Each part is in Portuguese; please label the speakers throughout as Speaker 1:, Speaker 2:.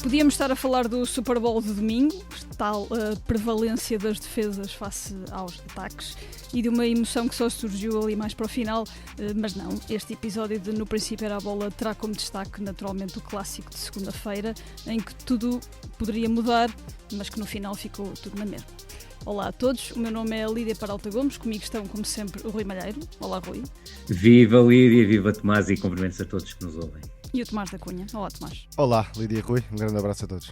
Speaker 1: Podíamos estar a falar do Super Bowl de domingo, tal prevalência das defesas face aos ataques, e de uma emoção que só surgiu ali mais para o final, mas não. Este episódio de No Princípio Era a Bola terá como destaque naturalmente o clássico de segunda-feira, em que tudo poderia mudar, mas que no final ficou tudo na mesma. Olá a todos, o meu nome é Lídia Peralta Gomes, comigo estão como sempre o Rui Malheiro. Olá Rui.
Speaker 2: Viva Lídia, viva Tomás e cumprimentos a todos que nos ouvem.
Speaker 1: E o Tomás da Cunha. Olá Tomás.
Speaker 3: Olá Lídia e Rui, um grande abraço a todos.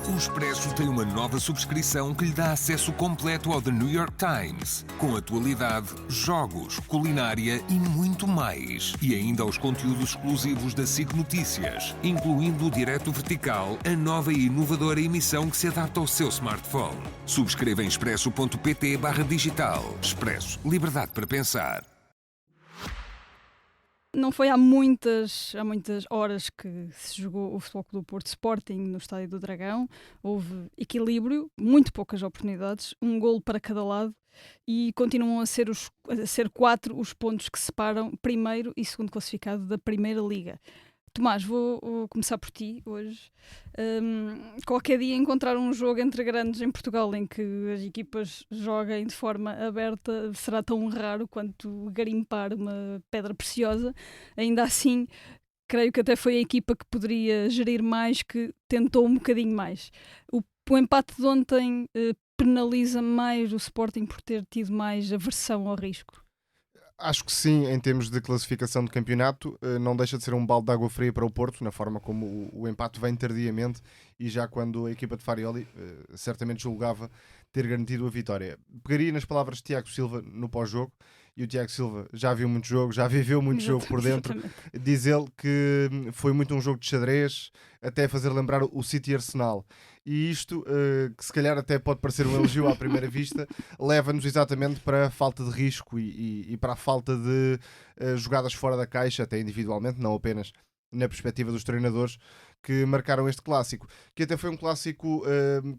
Speaker 4: O Expresso tem uma nova subscrição que lhe dá acesso completo ao The New York Times, com atualidade, jogos, culinária e muito mais. E ainda aos conteúdos exclusivos da SIC Notícias, incluindo o Direto Vertical, a nova e inovadora emissão que se adapta ao seu smartphone. Subscreva em expresso.pt/digital. Expresso. Liberdade para pensar.
Speaker 1: Não foi há muitas horas que se jogou o Futebol Clube do Porto Sporting no Estádio do Dragão. Houve equilíbrio, muito poucas oportunidades, um golo para cada lado e continuam a ser 4 os pontos que separam primeiro e segundo classificado da Primeira Liga. Tomás, vou começar por ti hoje. Qualquer dia encontrar um jogo entre grandes em Portugal em que as equipas joguem de forma aberta será tão raro quanto garimpar uma pedra preciosa. Ainda assim, creio que até foi a equipa que poderia gerir mais que tentou um bocadinho mais. O empate de ontem penaliza mais o Sporting por ter tido mais aversão ao risco?
Speaker 3: Acho que sim, em termos de classificação de campeonato, não deixa de ser um balde de água fria para o Porto, na forma como o empate vem tardiamente e já quando a equipa de Farioli certamente julgava ter garantido a vitória. Pegaria nas palavras de Tiago Silva no pós-jogo, e o Tiago Silva já viu muito jogo, já viveu muito jogo por dentro. Diz ele que foi muito um jogo de xadrez, até fazer lembrar o City Arsenal. E isto, que se calhar até pode parecer um elogio à primeira vista, leva-nos exatamente para a falta de risco e para a falta de jogadas fora da caixa, até individualmente, não apenas na perspectiva dos treinadores que marcaram este clássico, que até foi um clássico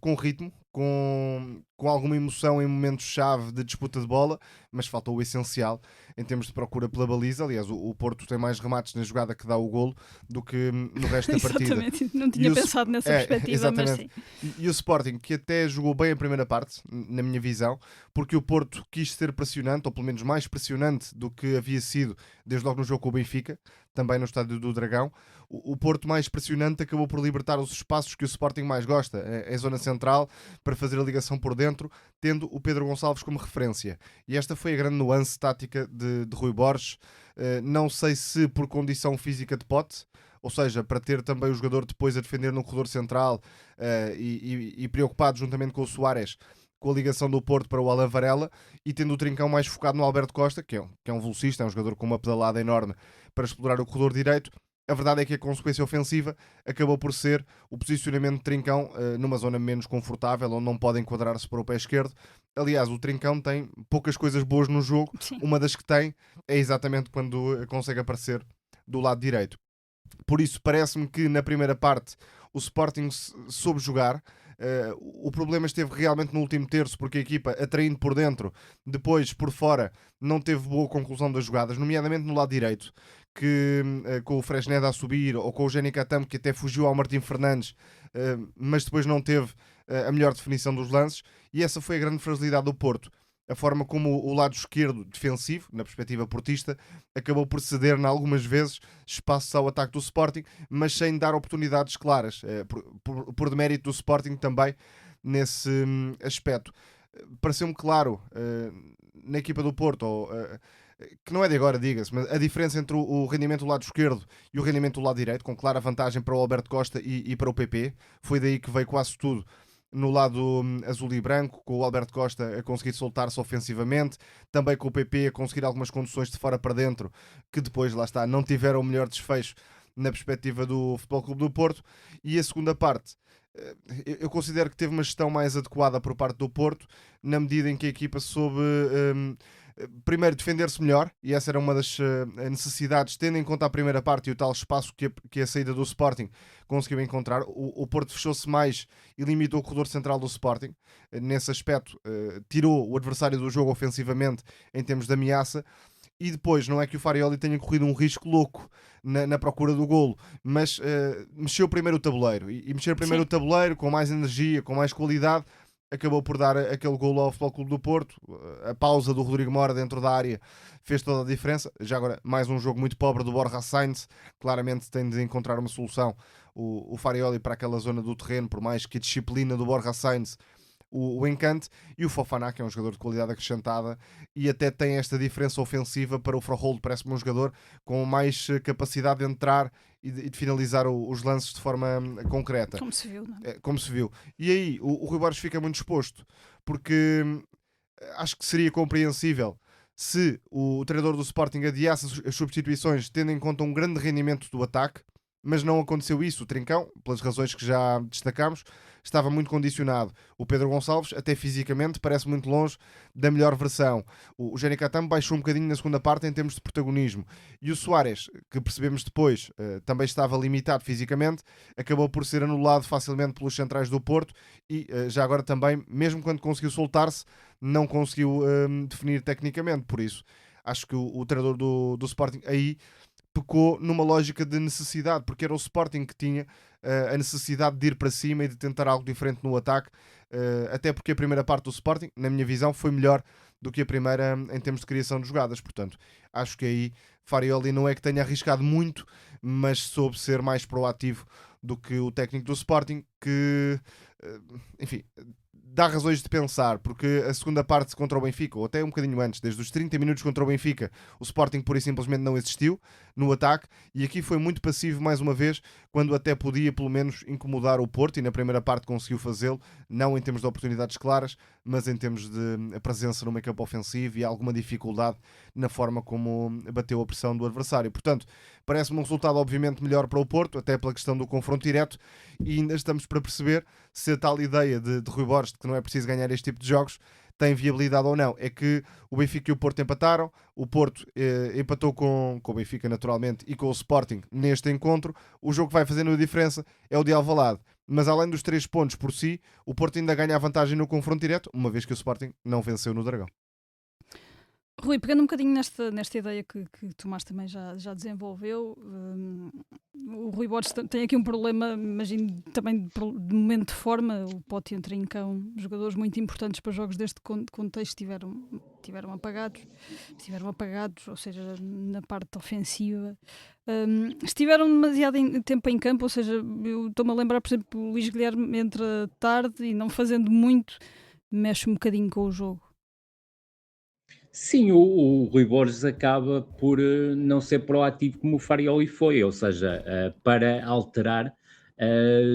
Speaker 3: com ritmo, com alguma emoção em momentos-chave de disputa de bola, mas faltou o essencial em termos de procura pela baliza. Aliás, o Porto tem mais remates na jogada que dá o golo do que no resto da partida.
Speaker 1: Exatamente, não tinha pensado nessa perspectiva,
Speaker 3: exatamente.
Speaker 1: Mas sim.
Speaker 3: E o Sporting, que até jogou bem a primeira parte, na minha visão, porque o Porto quis ser pressionante, ou pelo menos mais pressionante do que havia sido desde logo no jogo com o Benfica, também no Estádio do Dragão. O Porto mais pressionante acabou por libertar os espaços que o Sporting mais gosta, em zona central, para fazer a ligação por dentro, tendo o Pedro Gonçalves como referência. E esta foi a grande nuance tática de Rui Borges. Não sei se por condição física de pote, ou seja, para ter também o jogador depois a defender no corredor central e preocupado juntamente com o Soares com a ligação do Porto para o Alan Varela, e tendo o Trincão mais focado no Alberto Costa, que é um velocista, é um jogador com uma pedalada enorme para explorar o corredor direito. A verdade é que a consequência ofensiva acabou por ser o posicionamento de Trincão numa zona menos confortável, onde não pode enquadrar-se para o pé esquerdo. Aliás, o Trincão tem poucas coisas boas no jogo. Sim. Uma das que tem é exatamente quando consegue aparecer do lado direito. Por isso, parece-me que na primeira parte o Sporting soube jogar. O problema esteve realmente no último terço, porque a equipa, atraindo por dentro, depois por fora, não teve boa conclusão das jogadas, nomeadamente no lado direito, que com o Fresneda a subir, ou com o Jenny Catam, que até fugiu ao Martim Fernandes, mas depois não teve a melhor definição dos lances, e essa foi a grande fragilidade do Porto. A forma como o lado esquerdo defensivo, na perspectiva portista, acabou por ceder, em algumas vezes, espaços ao ataque do Sporting, mas sem dar oportunidades claras, por demérito do Sporting também nesse aspecto. Pareceu-me claro na equipa do Porto, que não é de agora, diga-se, mas a diferença entre o rendimento do lado esquerdo e o rendimento do lado direito, com clara vantagem para o Alberto Costa e para o PP. Foi daí que veio quase tudo no lado azul e branco, com o Alberto Costa a conseguir soltar-se ofensivamente, também com o PP a conseguir algumas conduções de fora para dentro, que depois, lá está, não tiveram o melhor desfecho na perspectiva do Futebol Clube do Porto. E a segunda parte, eu considero que teve uma gestão mais adequada por parte do Porto, na medida em que a equipa soube primeiro defender-se melhor, e essa era uma das necessidades, tendo em conta a primeira parte e o tal espaço que a saída do Sporting conseguiu encontrar. O Porto fechou-se mais e limitou o corredor central do Sporting. Nesse aspecto, tirou o adversário do jogo ofensivamente em termos de ameaça. e depois não é que o Farioli tenha corrido um risco louco na procura do golo, mas mexeu primeiro o tabuleiro, e mexer primeiro
Speaker 1: Sim.
Speaker 3: o tabuleiro com mais energia, com mais qualidade, acabou por dar aquele golo ao Futebol Clube do Porto. A pausa do Rodrigo Mora dentro da área fez toda a diferença. Já agora, mais um jogo muito pobre do Borja Sainz, claramente tem de encontrar uma solução o Farioli para aquela zona do terreno, por mais que a disciplina do Borja Sainz o encante, e o Fofana, que é um jogador de qualidade acrescentada e até tem esta diferença ofensiva. Para o Froholt parece-me um jogador com mais capacidade de entrar e de finalizar os lances de forma concreta,
Speaker 1: Como se viu, não é?
Speaker 3: como se viu. E aí o Rui Borges fica muito exposto, porque acho que seria compreensível se o treinador do Sporting adiasse as substituições, tendo em conta um grande rendimento do ataque, mas não aconteceu isso. O Trincão, pelas razões que já destacámos, estava muito condicionado. O Pedro Gonçalves, até fisicamente, parece muito longe da melhor versão. O Jenny Catam baixou um bocadinho na segunda parte em termos de protagonismo. E o Soares, que percebemos depois, também estava limitado fisicamente, acabou por ser anulado facilmente pelos centrais do Porto e já agora também, mesmo quando conseguiu soltar-se, não conseguiu definir tecnicamente. Por isso, acho que o treinador do Sporting aí pecou numa lógica de necessidade, porque era o Sporting que tinha a necessidade de ir para cima e de tentar algo diferente no ataque, até porque a primeira parte do Sporting, na minha visão, foi melhor do que a primeira em termos de criação de jogadas. Portanto, acho que aí Farioli não é que tenha arriscado muito, mas soube ser mais proativo do que o técnico do Sporting, que, enfim, dá razões de pensar, porque a segunda parte contra o Benfica, ou até um bocadinho antes, desde os 30 minutos contra o Benfica, o Sporting pura e simplesmente não existiu no ataque, e aqui foi muito passivo mais uma vez, quando até podia pelo menos incomodar o Porto, e na primeira parte conseguiu fazê-lo, não em termos de oportunidades claras, mas em termos de presença no meio-campo ofensivo e alguma dificuldade na forma como bateu a pressão do adversário. Portanto, parece-me um resultado obviamente melhor para o Porto, até pela questão do confronto direto, e ainda estamos para perceber se a tal ideia de Rui Borges, de que não é preciso ganhar este tipo de jogos, tem viabilidade ou não. É que o Benfica e o Porto empataram, o Porto empatou com o Benfica naturalmente e com o Sporting neste encontro. O jogo que vai fazendo a diferença é o de Alvalade, mas além dos 3 pontos por si, o Porto ainda ganha a vantagem no confronto direto, uma vez que o Sporting não venceu no Dragão.
Speaker 1: Rui, pegando um bocadinho nesta ideia que o Tomás também já desenvolveu, o Rui Borges tem aqui um problema, imagino, também de momento de forma. O Pote e o Trincão, jogadores muito importantes para jogos deste contexto, estiveram apagados, ou seja, na parte ofensiva. Estiveram demasiado tempo em campo, ou seja, eu estou-me a lembrar, por exemplo, o Luís Guilherme entra tarde e não fazendo muito, mexe um bocadinho com o jogo.
Speaker 2: Sim, o Rui Borges acaba por não ser proativo como o Farioli foi, ou seja, para alterar,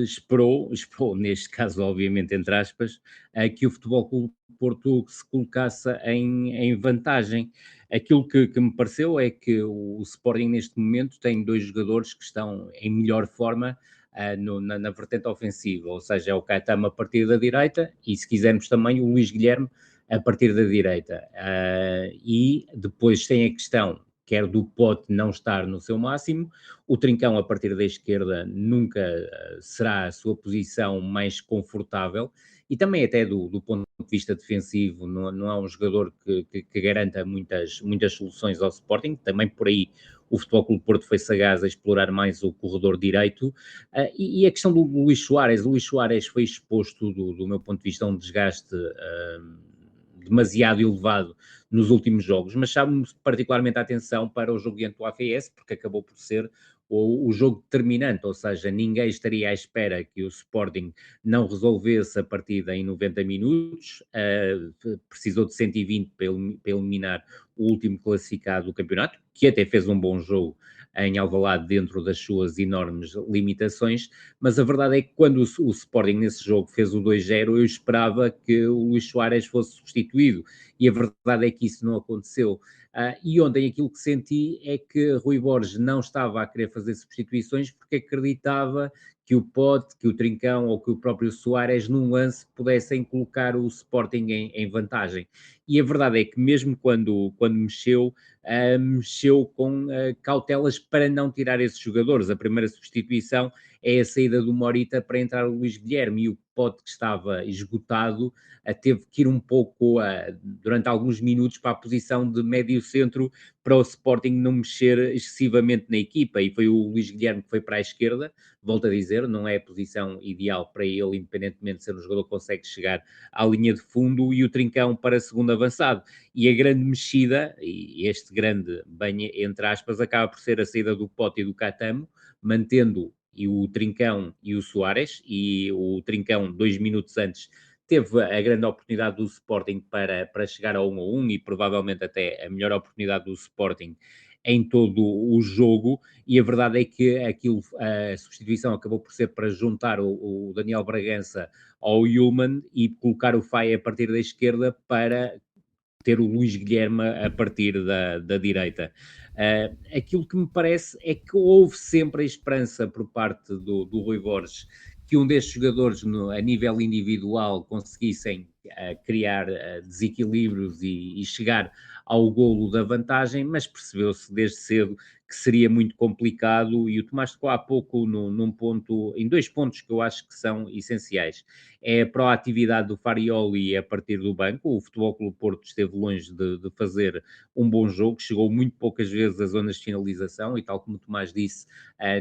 Speaker 2: esperou, neste caso, obviamente, entre aspas, que o Futebol Clube do Porto se colocasse em vantagem. Aquilo que me pareceu é que o Sporting, neste momento, tem 2 jogadores que estão em melhor forma na vertente ofensiva, ou seja, é o Caetano a partir da direita e, se quisermos, também o Luís Guilherme a partir da direita. E depois tem a questão, quer do Pote não estar no seu máximo, o Trincão a partir da esquerda nunca será a sua posição mais confortável, e também até do ponto de vista defensivo não é um jogador que garanta muitas soluções ao Sporting. Também por aí o Futebol Clube do Porto foi sagaz a explorar mais o corredor direito. E a questão do Luís Soares, foi exposto, do meu ponto de vista, a um desgaste demasiado elevado nos últimos jogos, mas chamo particularmente a atenção para o jogo diante do AFS, porque acabou por ser o jogo determinante, ou seja, ninguém estaria à espera que o Sporting não resolvesse a partida em 90 minutos, precisou de 120 para eliminar o último classificado do campeonato, que até fez um bom jogo em Alvalade dentro das suas enormes limitações, mas a verdade é que quando o Sporting nesse jogo fez o 2-0, eu esperava que o Luís Soares fosse substituído, e a verdade é que isso não aconteceu. E ontem aquilo que senti é que Rui Borges não estava a querer fazer substituições porque acreditava que o Pote, que o Trincão ou que o próprio Soares num lance pudessem colocar o Sporting em vantagem. E a verdade é que mesmo quando mexeu, mexeu com cautelas para não tirar esses jogadores. A primeira substituição é a saída do Morita para entrar o Luís Guilherme, e o Pote, que estava esgotado, teve que ir um pouco, durante alguns minutos, para a posição de médio centro, para o Sporting não mexer excessivamente na equipa, e foi o Luís Guilherme que foi para a esquerda. Volto a dizer, não é a posição ideal para ele, independentemente de ser um jogador que consegue chegar à linha de fundo, e o Trincão para segundo avançado. E a grande mexida, e este grande banho entre aspas, acaba por ser a saída do Pote e do Catamo, mantendo e o Trincão e o Soares, e o Trincão 2 minutos antes teve a grande oportunidade do Sporting para chegar a 1-1, e provavelmente até a melhor oportunidade do Sporting em todo o jogo, e a verdade é que a substituição acabou por ser para juntar o Daniel Bragança ao Yulman e colocar o Faye a partir da esquerda para ter o Luís Guilherme a partir da direita. Aquilo que me parece é que houve sempre a esperança por parte do Rui Borges que um destes jogadores, a nível individual, conseguissem criar desequilíbrios e chegar ao golo da vantagem, mas percebeu-se desde cedo que seria muito complicado, e o Tomás tocou há pouco em 2 pontos que eu acho que são essenciais. É a proatividade do Farioli a partir do banco. O Futebol Clube Porto esteve longe de fazer um bom jogo, chegou muito poucas vezes às zonas de finalização, e tal como o Tomás disse,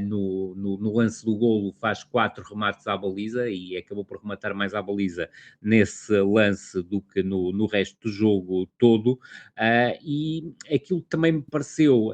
Speaker 2: no lance do golo faz 4 remates à baliza, e acabou por rematar mais à baliza nesse lance do que no resto do jogo todo. E aquilo que também me pareceu,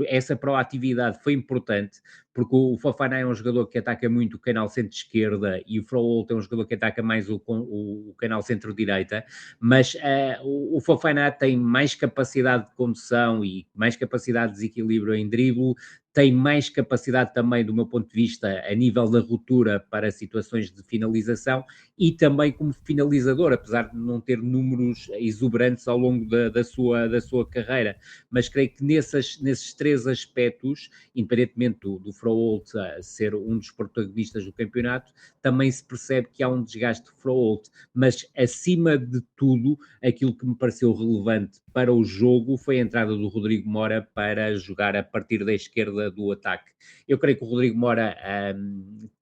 Speaker 2: essa proatividade foi importante, porque o Fofana é um jogador que ataca muito o canal centro-esquerda, e o Froholt é um jogador que ataca mais o canal centro-direita, mas o Fofana tem mais capacidade de condução e mais capacidade de desequilíbrio em drible, tem mais capacidade também, do meu ponto de vista, a nível da ruptura para situações de finalização, e também como finalizador, apesar de não ter números exuberantes ao longo da sua carreira. Mas creio que nesses 3 aspectos, independentemente do Froholt ser um dos protagonistas do campeonato, também se percebe que há um desgaste do Froholt. Mas, acima de tudo, aquilo que me pareceu relevante para o jogo foi a entrada do Rodrigo Mora para jogar a partir da esquerda do ataque. Eu creio que o Rodrigo Mora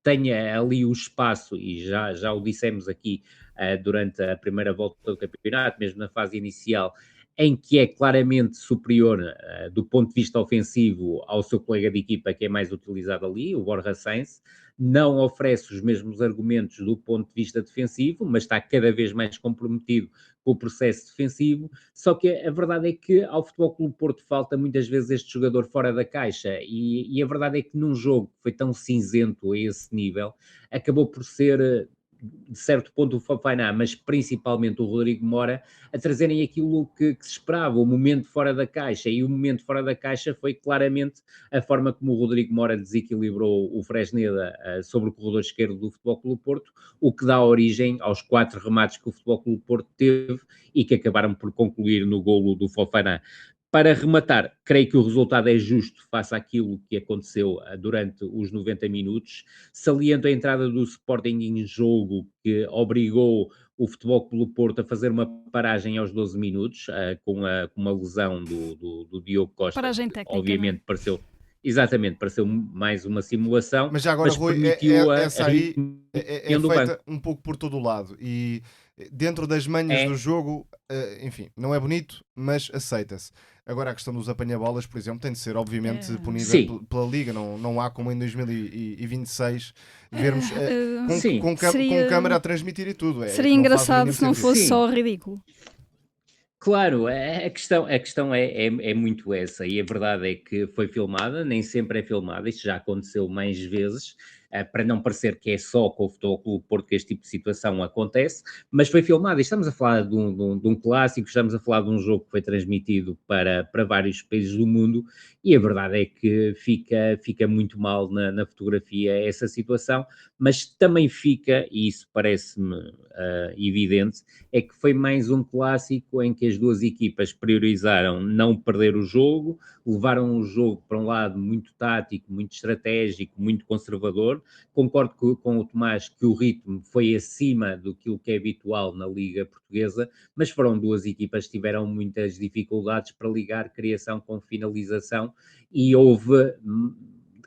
Speaker 2: tenha ali o espaço, e já o dissemos aqui durante a primeira volta do campeonato, mesmo na fase inicial, em que é claramente superior do ponto de vista ofensivo ao seu colega de equipa, que é mais utilizado ali, o Borja Sainz. Não oferece os mesmos argumentos do ponto de vista defensivo, mas está cada vez mais comprometido com o processo defensivo. Só que a verdade é que ao Futebol Clube Porto falta muitas vezes este jogador fora da caixa, e a verdade é que num jogo que foi tão cinzento a esse nível, acabou por ser, de certo ponto, o Fofana, mas principalmente o Rodrigo Mora, a trazerem aquilo que se esperava, o momento fora da caixa. E o momento fora da caixa foi claramente a forma como o Rodrigo Mora desequilibrou o Fresneda sobre o corredor esquerdo do Futebol Clube Porto, o que dá origem aos 4 remates que o Futebol Clube Porto teve e que acabaram por concluir no golo do Fofana. Para rematar, creio que o resultado é justo face àquilo que aconteceu durante os 90 minutos. Saliento a entrada do Sporting em jogo, que obrigou o Futebol Clube Porto a fazer uma paragem aos 12 minutos, com uma lesão do Diogo Costa.
Speaker 1: Paragem técnica,
Speaker 2: obviamente pareceu mais uma simulação,
Speaker 3: Mas já agora, Rui,
Speaker 2: permitiu
Speaker 3: essa aí é
Speaker 2: do
Speaker 3: feita
Speaker 2: banco.
Speaker 3: um pouco por todo o lado, e dentro das manhas do jogo, enfim, não é bonito, mas aceita-se. Agora, a questão dos apanha-bolas, por exemplo, tem de ser obviamente punida pela Liga. Não há como em 2026 vermos com câmara a transmitir e tudo.
Speaker 1: Seria engraçado se não fosse só ridículo.
Speaker 2: Claro, a questão é muito essa, e a verdade é que foi filmada, nem sempre é filmada, isto já aconteceu mais vezes, para não parecer que é só com o Futebol Clube Porto que este tipo de situação acontece, mas foi filmada. E estamos a falar de um clássico, estamos a falar de um jogo que foi transmitido para vários países do mundo, e a verdade é que fica muito mal na fotografia essa situação, mas também fica, e isso parece-me evidente, é que foi mais um clássico em que as duas equipas priorizaram não perder o jogo, levaram o jogo para um lado muito tático, muito estratégico, muito conservador. Concordo com o Tomás que o ritmo foi acima do que é habitual na Liga Portuguesa, mas foram duas equipas que tiveram muitas dificuldades para ligar criação com finalização, e houve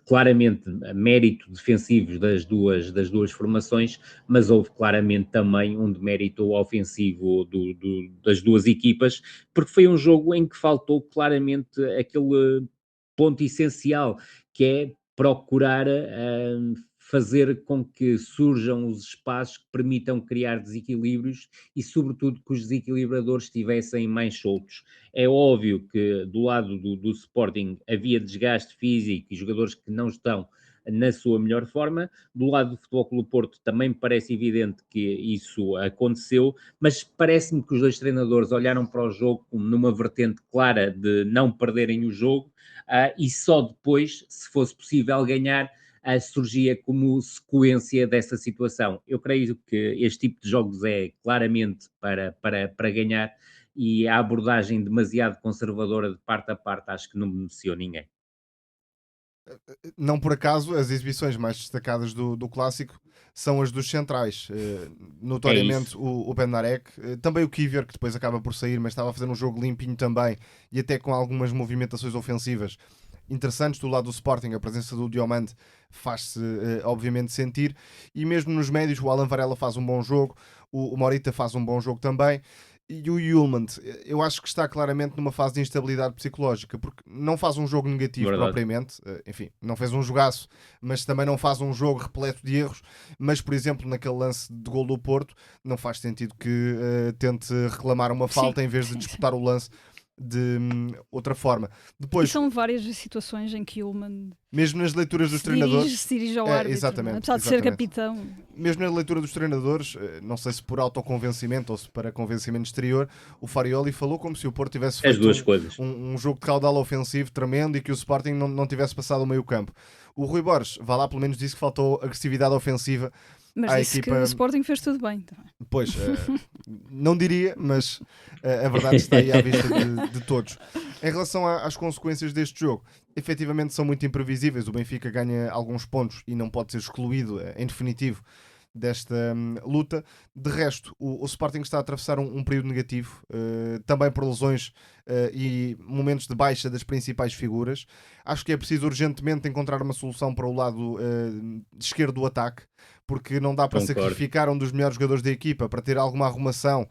Speaker 2: claramente mérito defensivo das duas formações, mas houve claramente também um demérito ofensivo das duas equipas, porque foi um jogo em que faltou claramente aquele ponto essencial, que é procurar fazer com que surjam os espaços que permitam criar desequilíbrios e, sobretudo, que os desequilibradores estivessem mais soltos. É óbvio que do lado do Sporting havia desgaste físico e jogadores que não estão na sua melhor forma. Do lado do Futebol Clube do Porto também me parece evidente que isso aconteceu, mas parece-me que os dois treinadores olharam para o jogo como numa vertente clara de não perderem o jogo, e só depois, se fosse possível ganhar, surgia como sequência dessa situação. Eu creio que este tipo de jogos é claramente para ganhar, e a abordagem demasiado conservadora de parte a parte acho que não beneficiou ninguém.
Speaker 3: Não por acaso, as exibições mais destacadas do Clássico são as dos centrais. Notoriamente o Bednarek, também o Kivior, que depois acaba por sair, mas estava a fazer um jogo limpinho também, e até com algumas movimentações ofensivas interessantes. Do lado do Sporting, a presença do Diomande faz-se obviamente sentir, e mesmo nos médios o Alan Varela faz um bom jogo, o Morita faz um bom jogo também, e o Hjulmand, eu acho que está claramente numa fase de instabilidade psicológica, porque não faz um jogo negativo propriamente, enfim, não fez um jogaço, mas também não faz um jogo repleto de erros. Mas, por exemplo, naquele lance de gol do Porto, não faz sentido que tente reclamar uma falta em vez de disputar o lance de outra forma. Depois,
Speaker 1: e são várias situações em que Hjulmand,
Speaker 3: mesmo nas leituras dos treinadores,
Speaker 1: se dirige ao árbitro,
Speaker 3: exatamente,
Speaker 1: apesar de ser capitão.
Speaker 3: Mesmo na leitura dos treinadores, não sei se por autoconvencimento ou se para convencimento exterior, o Farioli falou como se o Porto tivesse feito um jogo de caudal ofensivo tremendo e que o Sporting não tivesse passado o meio campo. O Rui Borges, vá lá, pelo menos disse que faltou agressividade ofensiva.
Speaker 1: Mas disse que o Sporting fez tudo bem também.
Speaker 3: Pois, não diria, mas a verdade está aí à vista de todos. Em relação às consequências deste jogo, efetivamente são muito imprevisíveis. O Benfica ganha alguns pontos e não pode ser excluído em definitivo desta luta. De resto, o Sporting está a atravessar um período negativo, também por lesões e momentos de baixa das principais figuras. Acho que é preciso urgentemente encontrar uma solução para o lado esquerdo do ataque, porque não dá para sacrificar um dos melhores jogadores da equipa para ter alguma arrumação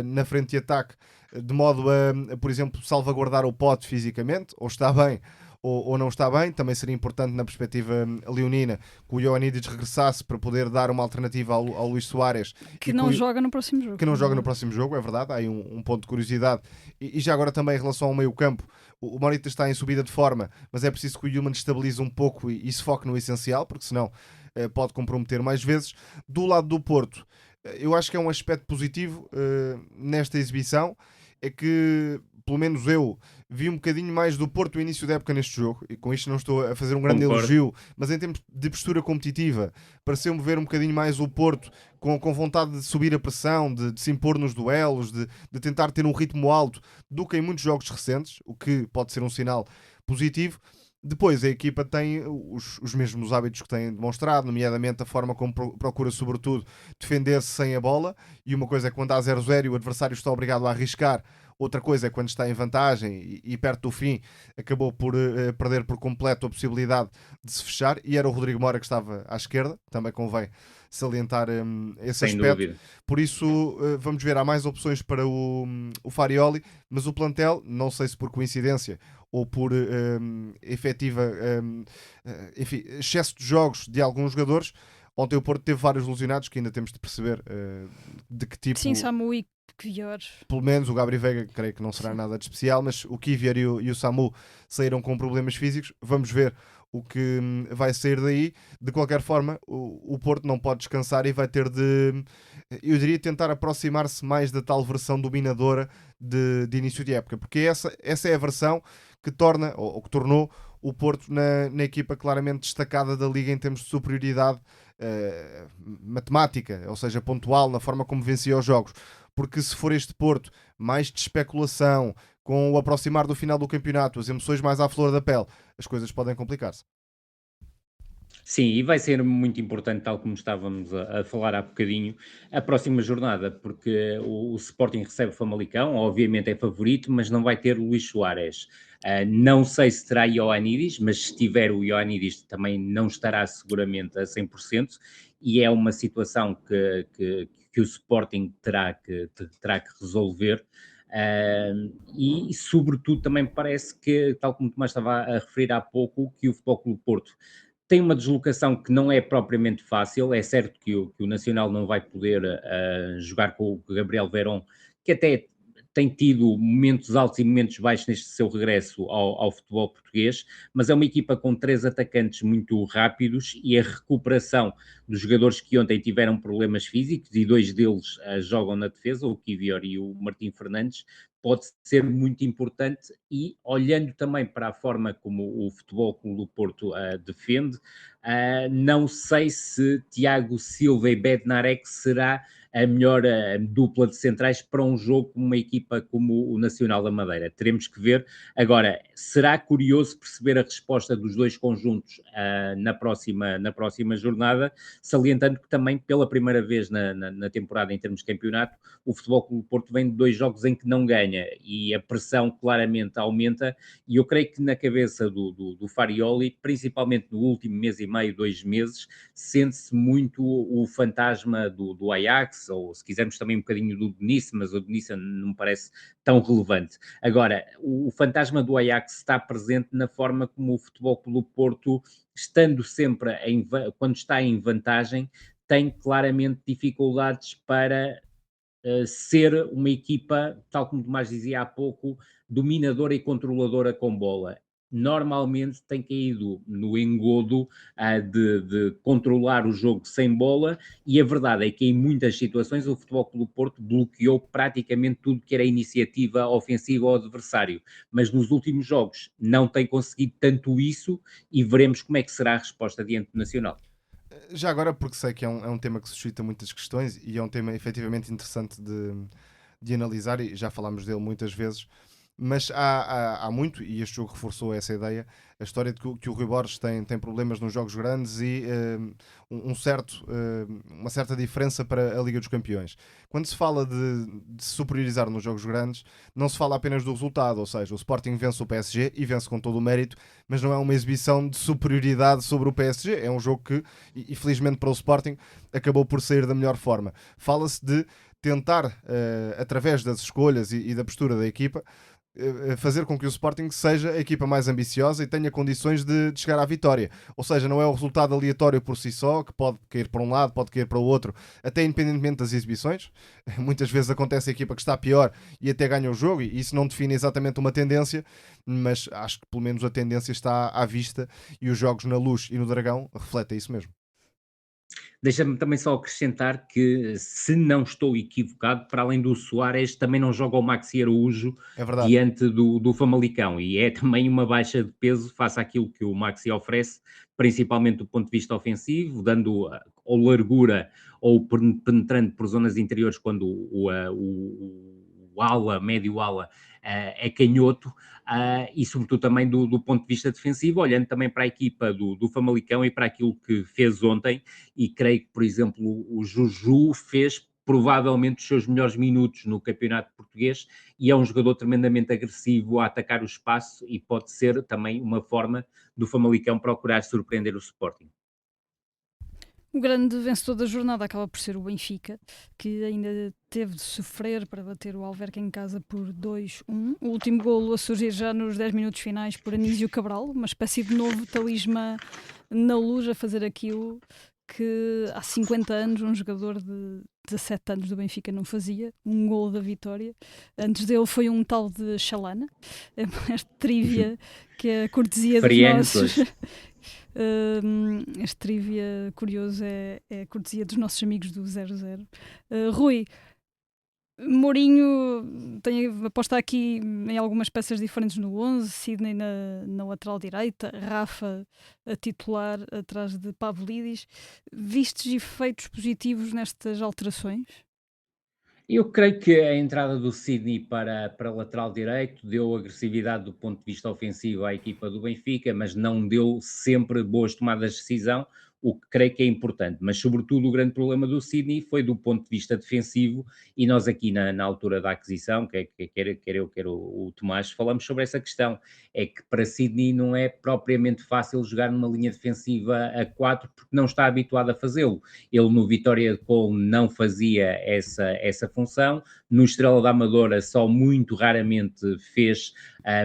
Speaker 3: na frente de ataque, de modo a, por exemplo, salvaguardar o Pote fisicamente, ou está bem ou não está bem. Também seria importante, na perspectiva leonina, que o Ioannidis regressasse para poder dar uma alternativa ao Luís Soares,
Speaker 1: que não joga no próximo jogo.
Speaker 3: Que não joga no próximo jogo, é verdade. Há aí um ponto de curiosidade. E já agora também em relação ao meio campo, o Morita está em subida de forma, mas é preciso que o Hjulmand estabilize um pouco e se foque no essencial, porque senão pode comprometer mais vezes. Do lado do Porto, eu acho que é um aspecto positivo nesta exibição, é que pelo menos eu vi um bocadinho mais do Porto no início da época neste jogo, e com isto não estou a fazer um grande elogio, mas em termos de postura competitiva, pareceu-me ver um bocadinho mais o Porto com vontade de subir a pressão, de se impor nos duelos, de tentar ter um ritmo alto, do que em muitos jogos recentes, o que pode ser um sinal positivo. Depois a equipa tem os mesmos hábitos que tem demonstrado, nomeadamente a forma como procura sobretudo defender-se sem a bola, e uma coisa é quando há 0-0 e o adversário está obrigado a arriscar, outra coisa é quando está em vantagem e perto do fim acabou por perder por completo a possibilidade de se fechar, e era o Rodrigo Mora que estava à esquerda, também convém salientar esse
Speaker 2: sem
Speaker 3: aspecto.
Speaker 2: Dúvida.
Speaker 3: Por isso vamos ver, há mais opções para o Farioli, mas o plantel, não sei se por coincidência ou por efetiva enfim, excesso de jogos de alguns jogadores, ontem o Porto teve vários lesionados que ainda temos de perceber de que tipo.
Speaker 1: Sim, Samu e Kivior.
Speaker 3: Pelo menos o Gabriel Veiga creio que não será nada de especial, mas o Kivior e o Samu saíram com problemas físicos. Vamos ver o que vai sair daí. De qualquer forma, o Porto não pode descansar e vai ter de, eu diria, tentar aproximar-se mais da tal versão dominadora de início de época, porque essa é a versão que torna, ou que tornou o Porto na equipa claramente destacada da Liga em termos de superioridade matemática, ou seja, pontual, na forma como vencia os jogos. Porque se for este Porto mais de especulação, com o aproximar do final do campeonato, as emoções mais à flor da pele, as coisas podem complicar-se.
Speaker 2: Sim, e vai ser muito importante, tal como estávamos a falar há bocadinho, a próxima jornada, porque o Sporting recebe o Famalicão, obviamente é favorito, mas não vai ter Luís Soares. Não sei se terá Ioannidis, mas se tiver o Ioannidis também não estará seguramente a 100%, e é uma situação que o Sporting terá que resolver. E, sobretudo, também me parece que, tal como o Tomás estava a referir há pouco, que o Futebol Clube do Porto tem uma deslocação que não é propriamente fácil. É certo que o Nacional não vai poder jogar com o Gabriel Verón, que até tem tido momentos altos e momentos baixos neste seu regresso ao futebol português, mas é uma equipa com 3 atacantes muito rápidos e a recuperação dos jogadores que ontem tiveram problemas físicos, e 2 deles jogam na defesa, o Kivior e o Martim Fernandes, pode ser muito importante. E olhando também para a forma como o Futebol Clube do Porto defende, não sei se Tiago Silva e Bednarek será a melhor dupla de centrais para um jogo com uma equipa como o Nacional da Madeira. Teremos que ver. Agora, será curioso perceber a resposta dos dois conjuntos na próxima jornada, salientando que também pela primeira vez na temporada em termos de campeonato, o Futebol Clube do Porto vem de 2 jogos em que não ganha e a pressão claramente aumenta, e eu creio que na cabeça do Farioli, principalmente no último mês e meio, 2 meses, sente-se muito o fantasma do Ajax, ou se quisermos também um bocadinho do Denise, mas o Denise não me parece tão relevante. Agora, o fantasma do Ajax está presente na forma como o Futebol Clube do Porto, estando sempre quando está em vantagem, tem claramente dificuldades para ser uma equipa, tal como o Tomás dizia há pouco, dominadora e controladora com bola. Normalmente tem caído no engodo de controlar o jogo sem bola, e a verdade é que em muitas situações o Futebol Clube do Porto bloqueou praticamente tudo que era iniciativa ofensiva ao adversário, mas nos últimos jogos não tem conseguido tanto isso, e veremos como é que será a resposta diante do Nacional.
Speaker 3: Já agora, porque sei que é um tema que suscita muitas questões e é um tema efetivamente interessante de analisar, e já falámos dele muitas vezes, mas há muito, e este jogo reforçou essa ideia, a história de que o Rui Borges tem problemas nos jogos grandes e uma certa diferença para a Liga dos Campeões. Quando se fala de se superiorizar nos jogos grandes, não se fala apenas do resultado, ou seja, o Sporting vence o PSG e vence com todo o mérito, mas não é uma exibição de superioridade sobre o PSG, é um jogo que, e felizmente para o Sporting, acabou por sair da melhor forma. Fala-se de tentar, através das escolhas e da postura da equipa, fazer com que o Sporting seja a equipa mais ambiciosa e tenha condições de chegar à vitória. Ou seja, não é o resultado aleatório por si só, que pode cair para um lado, pode cair para o outro, até independentemente das exibições. Muitas vezes acontece a equipa que está pior e até ganha o jogo, e isso não define exatamente uma tendência, mas acho que pelo menos a tendência está à vista, e os jogos na Luz e no Dragão refletem isso mesmo.
Speaker 2: Deixa-me também só acrescentar que, se não estou equivocado, para além do Soares, também não joga o Maxi Araújo
Speaker 3: É verdade.
Speaker 2: diante do Famalicão, e é também uma baixa de peso face àquilo que o Maxi oferece, principalmente do ponto de vista ofensivo, dando ou largura ou penetrando por zonas interiores quando o ala, médio ala, é canhoto, e sobretudo também do ponto de vista defensivo, olhando também para a equipa do Famalicão e para aquilo que fez ontem, e creio que, por exemplo, o Juju fez provavelmente os seus melhores minutos no campeonato português, e é um jogador tremendamente agressivo a atacar o espaço, e pode ser também uma forma do Famalicão procurar surpreender o Sporting.
Speaker 1: O grande vencedor da jornada acaba por ser o Benfica, que ainda teve de sofrer para bater o Alverca em casa por 2-1. O último golo a surgir já nos 10 minutos finais por Anísio Cabral, uma espécie de novo talismã na Luz, a fazer aquilo que há 50 anos um jogador de 17 anos do Benfica não fazia, um golo da vitória. Antes dele foi um tal de Chalana, esta trivia que é a cortesia dos nossos... este trivia curioso é a cortesia dos nossos amigos do 00. Rui, Mourinho tem aposta aqui em algumas peças diferentes no 11, Sidney na lateral direita, Rafa a titular atrás de Pavlidis. Vistes efeitos positivos nestas alterações?
Speaker 2: Eu creio que a entrada do Sydney para lateral direito deu agressividade do ponto de vista ofensivo à equipa do Benfica, mas não deu sempre boas tomadas de decisão, o que creio que é importante. Mas, sobretudo, o grande problema do Sydney foi do ponto de vista defensivo, e nós aqui na altura da aquisição, quer eu, quer o Tomás, falamos sobre essa questão. É que para Sydney não é propriamente fácil jogar numa linha defensiva a 4, porque não está habituado a fazê-lo. Ele no Vitória de Cole não fazia essa função, no Estrela da Amadora só muito raramente fez,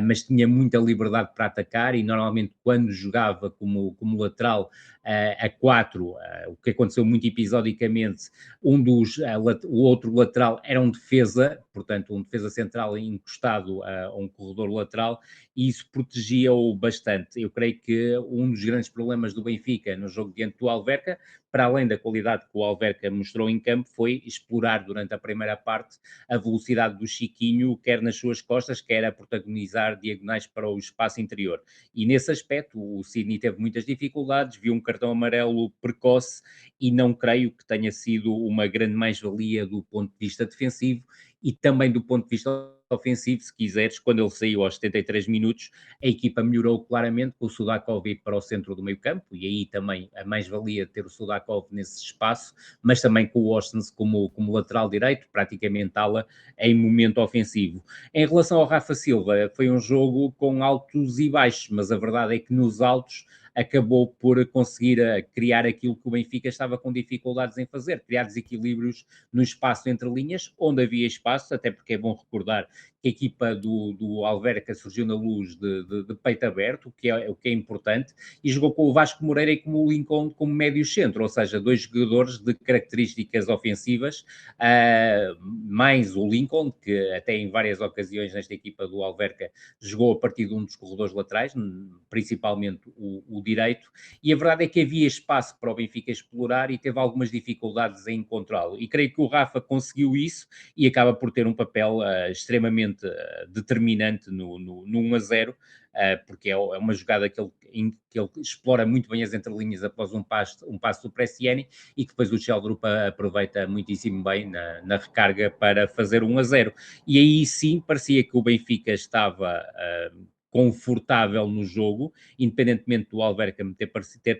Speaker 2: mas tinha muita liberdade para atacar, e normalmente quando jogava como lateral a 4, o que aconteceu muito episodicamente, o outro lateral era um defesa, portanto um defesa central encostado a um corredor lateral, e isso protegia-o bastante. Eu creio que um dos grandes problemas do Benfica no jogo diante do Alverca, para além da qualidade que o Alverca mostrou em campo, foi explorar durante a primeira parte a velocidade do Chiquinho, quer nas suas costas, quer a protagonizar diagonais para o espaço interior. E nesse aspecto o Sydney teve muitas dificuldades, viu um cartão amarelo precoce, e não creio que tenha sido uma grande mais-valia do ponto de vista defensivo, e também do ponto de vista ofensivo, se quiseres. Quando ele saiu aos 73 minutos, a equipa melhorou claramente, com o Sudakov ir para o centro do meio campo, e aí também a mais-valia de ter o Sudakov nesse espaço, mas também com o Ostens como lateral direito, praticamente ala em momento ofensivo. Em relação ao Rafa Silva, foi um jogo com altos e baixos, mas a verdade é que nos altos acabou por conseguir criar aquilo que o Benfica estava com dificuldades em fazer, criar desequilíbrios no espaço entre linhas, onde havia espaço, até porque é bom recordar que a equipa do Alverca surgiu na Luz de peito aberto, o que é importante, e jogou com o Vasco Moreira e com o Lincoln como médio centro, ou seja, dois jogadores de características ofensivas, mais o Lincoln, que até em várias ocasiões nesta equipa do Alverca jogou a partir de um dos corredores laterais, principalmente o direito, e a verdade é que havia espaço para o Benfica explorar e teve algumas dificuldades em encontrá-lo, e creio que o Rafa conseguiu isso e acaba por ter um papel extremamente determinante no 1-0, porque é uma jogada que ele explora muito bem as entrelinhas após um passo do Bresciani, e que depois o Sheldrup aproveita muitíssimo bem na recarga para fazer 1-0. E aí sim parecia que o Benfica estava confortável no jogo, independentemente do Alverca ter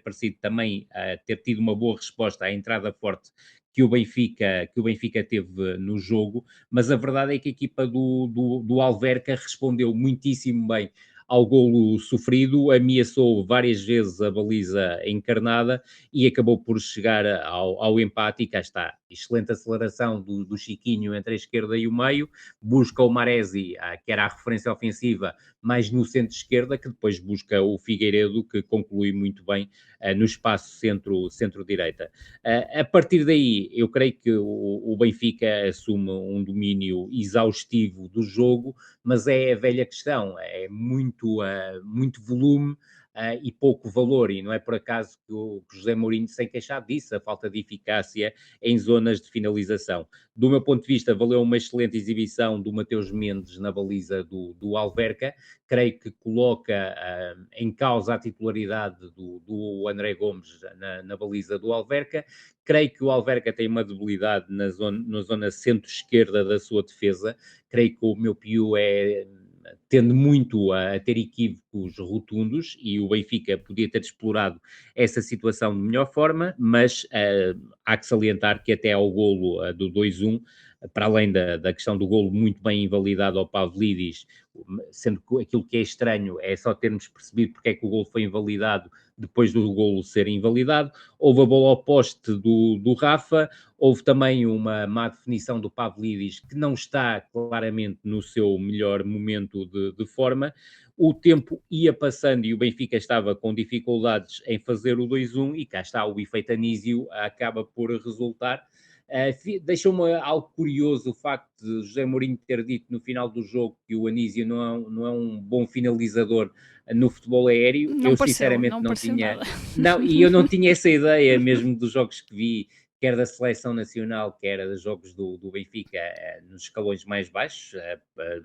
Speaker 2: parecido também ter tido uma boa resposta à entrada forte que o Benfica teve no jogo, mas a verdade é que a equipa do Alverca respondeu muitíssimo bem ao golo sofrido, ameaçou várias vezes a baliza encarnada e acabou por chegar ao empate, e cá está. Excelente aceleração do Chiquinho entre a esquerda e o meio, busca o Maresi, que era a referência ofensiva, mais no centro-esquerda, que depois busca o Figueiredo, que conclui muito bem no espaço centro-direita. A partir daí, eu creio que o Benfica assume um domínio exaustivo do jogo, mas é a velha questão, é muito volume e pouco valor, e não é por acaso que o José Mourinho se tem queixado disso, a falta de eficácia em zonas de finalização. Do meu ponto de vista, valeu uma excelente exibição do Mateus Mendes na baliza do Alverca, creio que coloca em causa a titularidade do André Gomes na baliza do Alverca. Creio que o Alverca tem uma debilidade na zona centro-esquerda da sua defesa, creio que o meu Piu tende muito a ter equívocos rotundos, e o Benfica podia ter explorado essa situação de melhor forma, mas há que salientar que até ao golo do 2-1, para além da questão do golo muito bem invalidado ao Pavlidis, sendo que aquilo que é estranho é só termos percebido porque é que o golo foi invalidado depois do golo ser invalidado. Houve a bola ao poste do Rafa, houve também uma má definição do Pavlidis, que não está claramente no seu melhor momento de forma. O tempo ia passando e o Benfica estava com dificuldades em fazer o 2-1, e cá está, o efeito Anísio acaba por resultar. Deixou-me algo curioso o facto de José Mourinho ter dito no final do jogo que o Anísio não é um bom finalizador no futebol aéreo.
Speaker 1: Não
Speaker 2: Eu
Speaker 1: pareceu,
Speaker 2: sinceramente
Speaker 1: não
Speaker 2: não
Speaker 1: pareceu
Speaker 2: tinha,
Speaker 1: nada.
Speaker 2: não, e eu não tinha essa ideia mesmo dos jogos que vi, quer da seleção nacional, quer dos jogos do Benfica, nos escalões mais baixos,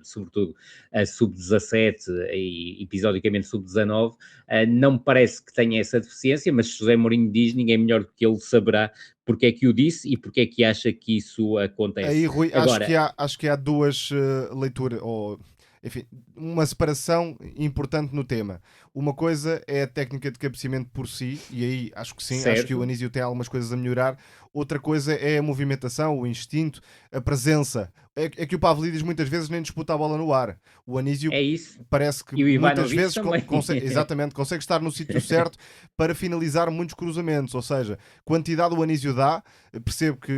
Speaker 2: sobretudo a sub-17 e episodicamente sub-19, não me parece que tenha essa deficiência, mas José Mourinho diz, ninguém melhor do que ele saberá porque é que o disse e porque é que acha que isso acontece.
Speaker 3: Aí, Rui,
Speaker 2: Agora,
Speaker 3: acho que há duas leituras, ou enfim, uma separação importante no tema. Uma coisa é a técnica de cabeceamento por si, e aí acho que sim, acho que o
Speaker 2: certo,
Speaker 3: Anísio tem algumas coisas a melhorar. Outra coisa é a movimentação, o instinto, a presença. É que o Pavlidis muitas vezes nem disputa a bola no ar. O Anísio
Speaker 2: é isso.
Speaker 3: parece que
Speaker 2: E o
Speaker 3: muitas
Speaker 2: Ivanovic
Speaker 3: vezes
Speaker 2: também.
Speaker 3: exatamente, consegue estar no sítio certo para finalizar muitos cruzamentos, ou seja, quantidade o Anísio dá, percebo que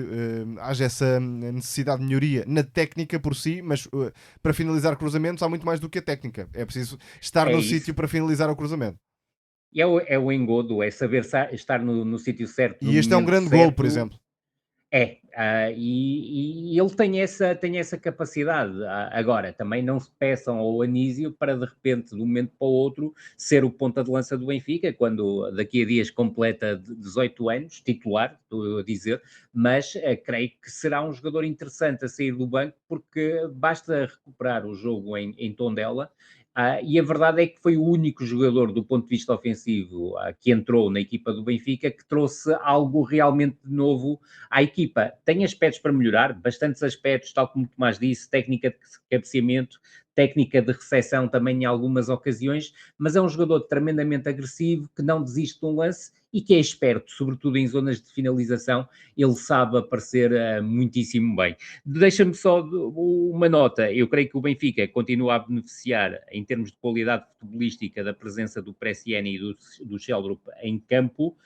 Speaker 3: haja essa necessidade de melhoria na técnica por si, mas para finalizar cruzamentos há muito mais do que a técnica, é preciso estar
Speaker 2: É
Speaker 3: no
Speaker 2: isso.
Speaker 3: sítio para finalizar o cruzamento.
Speaker 2: E é o engodo, é saber estar no sítio certo, no
Speaker 3: E este é um
Speaker 2: momento
Speaker 3: grande gol, por
Speaker 2: certo.
Speaker 3: exemplo.
Speaker 2: E ele tem essa capacidade. Agora, também não se peçam ao Anísio para de repente, de um momento para o outro, ser o ponta de lança do Benfica, quando daqui a dias completa 18 anos, titular, estou eu a dizer, mas creio que será um jogador interessante a sair do banco, porque basta recuperar o jogo em Tondela. E a verdade é que foi o único jogador do ponto de vista ofensivo que entrou na equipa do Benfica que trouxe algo realmente de novo à equipa. Tem aspectos para melhorar, bastantes aspectos, tal como o Tomás disse, técnica de cabeceamento, técnica de recepção também em algumas ocasiões, mas é um jogador tremendamente agressivo, que não desiste de um lance e que é esperto, sobretudo em zonas de finalização, ele sabe aparecer muitíssimo bem. Deixa-me só uma nota, eu creio que o Benfica continua a beneficiar, em termos de qualidade futebolística, da presença do Bresciani e do Sheldrup em campo,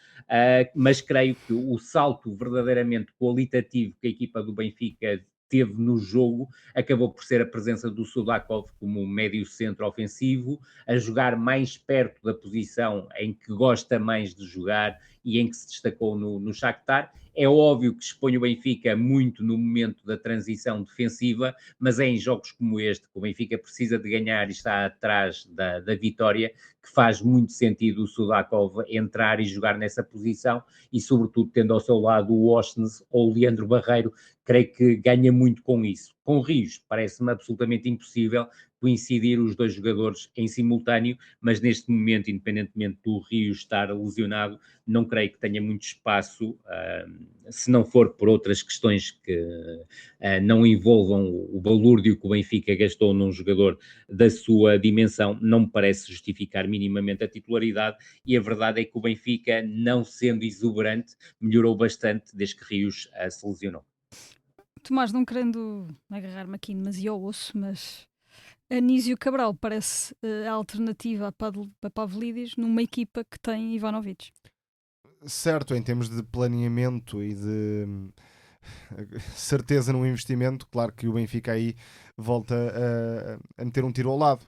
Speaker 2: mas creio que o salto verdadeiramente qualitativo que a equipa do Benfica teve no jogo acabou por ser a presença do Sudakov como médio centro ofensivo, a jogar mais perto da posição em que gosta mais de jogar e em que se destacou no Shakhtar. É óbvio que expõe o Benfica muito no momento da transição defensiva, mas é em jogos como este, que o Benfica precisa de ganhar e está atrás da vitória, que faz muito sentido o Sudakov entrar e jogar nessa posição e, sobretudo, tendo ao seu lado o Oshnes ou o Leandro Barreiro, creio que ganha muito com isso. Com Rios, parece-me absolutamente impossível coincidir os dois jogadores em simultâneo, mas neste momento, independentemente do Rios estar lesionado, não creio que tenha muito espaço, se não for por outras questões que não envolvam o balúrdio que o Benfica gastou num jogador da sua dimensão, não me parece justificar minimamente a titularidade, e a verdade é que o Benfica, não sendo exuberante, melhorou bastante desde que Rios se lesionou.
Speaker 1: Tomás, não querendo agarrar-me aqui demasiado ao osso, mas Anísio Cabral parece a alternativa a Pavlidis numa equipa que tem Ivanovic.
Speaker 3: Certo, em termos de planeamento e de certeza no investimento, claro que o Benfica aí volta a meter um tiro ao lado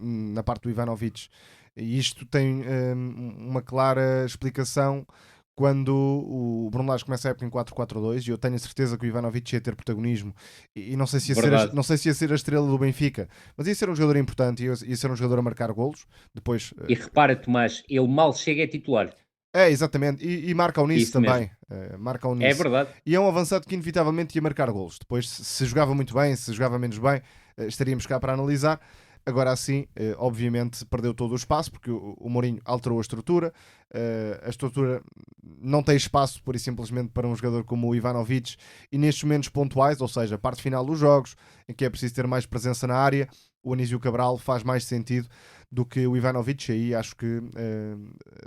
Speaker 3: na parte do Ivanovic. E isto tem uma clara explicação quando o Bruno Lage começa a época em 4-4-2, e eu tenho a certeza que o Ivanovic ia ter protagonismo, e não sei se ia
Speaker 2: Verdade.
Speaker 3: não sei se ia ser a estrela do Benfica, mas ia ser um jogador importante, ia ser um jogador a marcar golos. Depois
Speaker 2: E repara, Tomás, ele mal chega a titular.
Speaker 3: exatamente, e marca o nisso
Speaker 2: Isso mesmo.
Speaker 3: também. Marca o
Speaker 2: É
Speaker 3: nisso.
Speaker 2: verdade.
Speaker 3: E é um avançado que inevitavelmente ia marcar golos. Depois, se jogava muito bem, se jogava menos bem, estaríamos cá para analisar. Agora assim, obviamente, perdeu todo o espaço, porque o Mourinho alterou a estrutura. A estrutura não tem espaço, pura e simplesmente, para um jogador como o Ivanovic. E nestes momentos pontuais, ou seja, a parte final dos jogos, em que é preciso ter mais presença na área, o Anísio Cabral faz mais sentido do que o Ivanovic. Aí acho que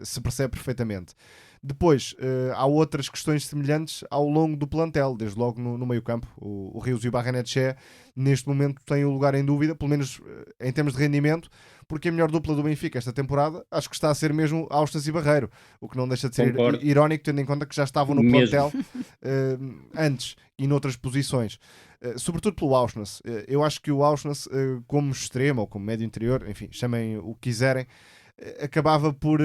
Speaker 3: se percebe perfeitamente. Depois, há outras questões semelhantes ao longo do plantel, desde logo no meio-campo. O Rios e o Barrenetxea, neste momento, têm o lugar em dúvida, pelo menos em termos de rendimento, porque a melhor dupla do Benfica esta temporada acho que está a ser mesmo Austas e Barreiro, o que não deixa de ser
Speaker 2: Concordo.
Speaker 3: irónico, tendo em conta que já estavam no
Speaker 2: Mesmo.
Speaker 3: plantel antes e noutras posições. Sobretudo pelo Auschwitz. Eu acho que o Auschwitz, como extremo ou como médio interior, enfim, chamem o que quiserem, acabava por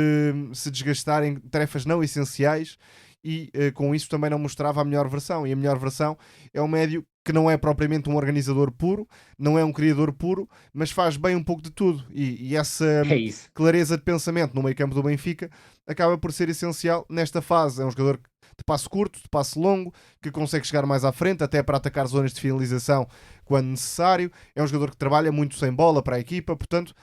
Speaker 3: se desgastar em tarefas não essenciais e com isso também não mostrava a melhor versão. E a melhor versão é um médio que não é propriamente um organizador puro, não é um criador puro, mas faz bem um pouco de tudo. E essa
Speaker 2: É isso.
Speaker 3: clareza de pensamento no meio campo do Benfica acaba por ser essencial nesta fase. É um jogador de passe curto, de passe longo, que consegue chegar mais à frente, até para atacar zonas de finalização quando necessário. É um jogador que trabalha muito sem bola para a equipa, portanto,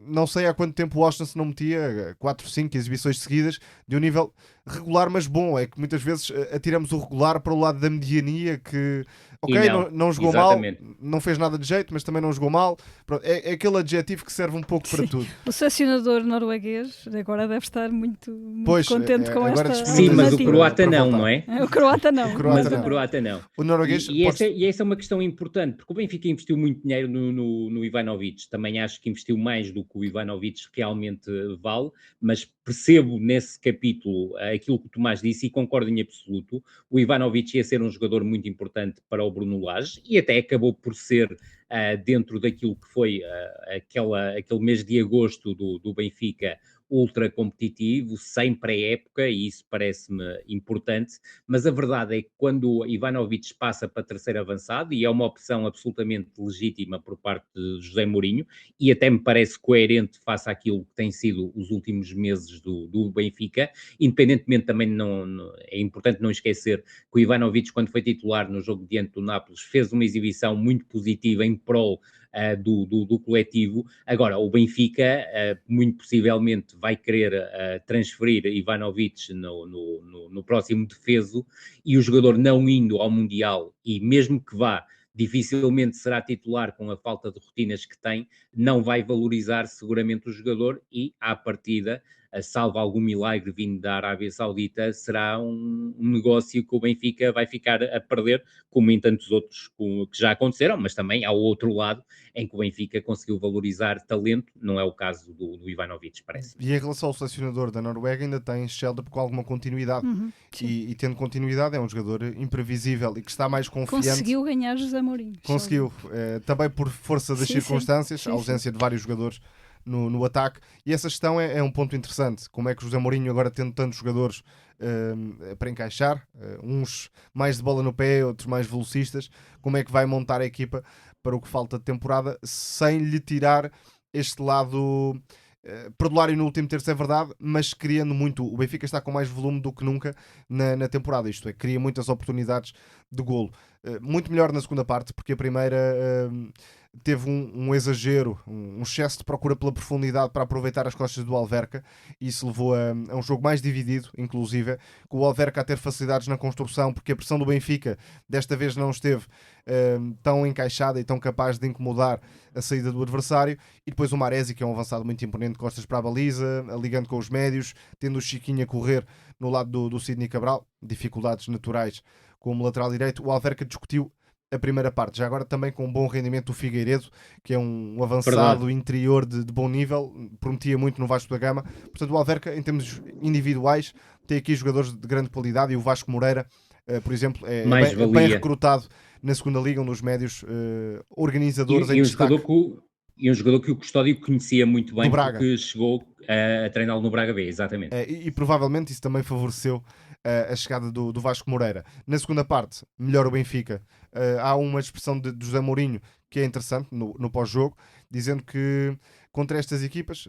Speaker 3: não sei há quanto tempo o Washington se não metia 4, 5 exibições seguidas de um nível regular, mas bom. É que muitas vezes atiramos o regular para o lado da mediania, que ok, não jogou
Speaker 2: exatamente.
Speaker 3: mal, não fez nada de jeito, mas também não jogou mal. Pronto, é aquele adjetivo que serve um pouco para tudo.
Speaker 1: O selecionador norueguês agora deve estar muito
Speaker 3: Pois,
Speaker 1: contente com
Speaker 3: agora
Speaker 1: esta
Speaker 2: Sim, mas o
Speaker 1: alternativa.
Speaker 2: croata
Speaker 3: para
Speaker 2: não,
Speaker 3: voltar.
Speaker 2: não é?
Speaker 1: O croata não.
Speaker 2: Mas o croata não.
Speaker 3: O norueguês
Speaker 2: E essa é uma questão importante, porque o Benfica investiu muito dinheiro no Ivanovic. Também acho que investiu mais do que o Ivanovic realmente vale, mas percebo nesse capítulo aquilo que o Tomás disse e concordo em absoluto. O Ivanovic ia ser um jogador muito importante para o Bruno Lage e até acabou por ser, dentro daquilo que foi aquele mês de agosto do Benfica, ultra competitivo, sem pré-época, e isso parece-me importante, mas a verdade é que quando o Ivanovic passa para terceiro avançado, e é uma opção absolutamente legítima por parte de José Mourinho, e até me parece coerente face àquilo que tem sido os últimos meses do Benfica, independentemente também, é importante não esquecer que o Ivanovic, quando foi titular no jogo diante do Nápoles, fez uma exibição muito positiva em prol do coletivo. Agora, o Benfica muito possivelmente vai querer transferir Ivanovic no próximo defeso, e o jogador não indo ao Mundial, e mesmo que vá, dificilmente será titular com a falta de rotinas que tem, não vai valorizar seguramente o jogador e, à partida, salvo algum milagre vindo da Arábia Saudita, será um negócio que o Benfica vai ficar a perder, como em tantos outros que já aconteceram, mas também há o outro lado em que o Benfica conseguiu valorizar talento, não é o caso do Ivanovic, parece.
Speaker 3: E em relação ao selecionador da Noruega, ainda tem Sheldrup com alguma continuidade. E tendo continuidade, é um jogador imprevisível e que está mais confiante.
Speaker 1: Conseguiu ganhar José Mourinho.
Speaker 3: Conseguiu, também por força das circunstâncias, a ausência de vários jogadores no ataque, e essa gestão é um ponto interessante. Como é que o José Mourinho, agora tendo tantos jogadores para encaixar, uns mais de bola no pé, outros mais velocistas, como é que vai montar a equipa para o que falta de temporada, sem lhe tirar este lado perdulário no último terço, é verdade, mas criando muito. O Benfica está com mais volume do que nunca na temporada, isto é, cria muitas oportunidades de golo. Muito melhor na segunda parte, porque a primeira teve um exagero, um excesso de procura pela profundidade para aproveitar as costas do Alverca, e isso levou a um jogo mais dividido, inclusive, com o Alverca a ter facilidades na construção, porque a pressão do Benfica desta vez não esteve tão encaixada e tão capaz de incomodar a saída do adversário, e depois o Maresi, que é um avançado muito imponente, costas para a baliza, ligando com os médios, tendo o Chiquinho a correr no lado do Sidney Cabral, dificuldades naturais como lateral direito. O Alverca discutiu a primeira parte, já agora também com um bom rendimento do Figueiredo, que é um avançado interior de bom nível, prometia muito no Vasco da Gama. Portanto, o Alverca, em termos individuais, tem aqui jogadores de grande qualidade, e o Vasco Moreira, por exemplo, é bem recrutado na segunda liga, um dos médios organizadores em destaque.
Speaker 2: E um jogador que o Custódio conhecia muito bem, porque chegou a treiná-lo no Braga B, exatamente.
Speaker 3: E provavelmente isso também favoreceu a chegada do Vasco Moreira. Na segunda parte, melhor o Benfica. Há uma expressão de José Mourinho que é interessante no pós-jogo, dizendo que contra estas equipas,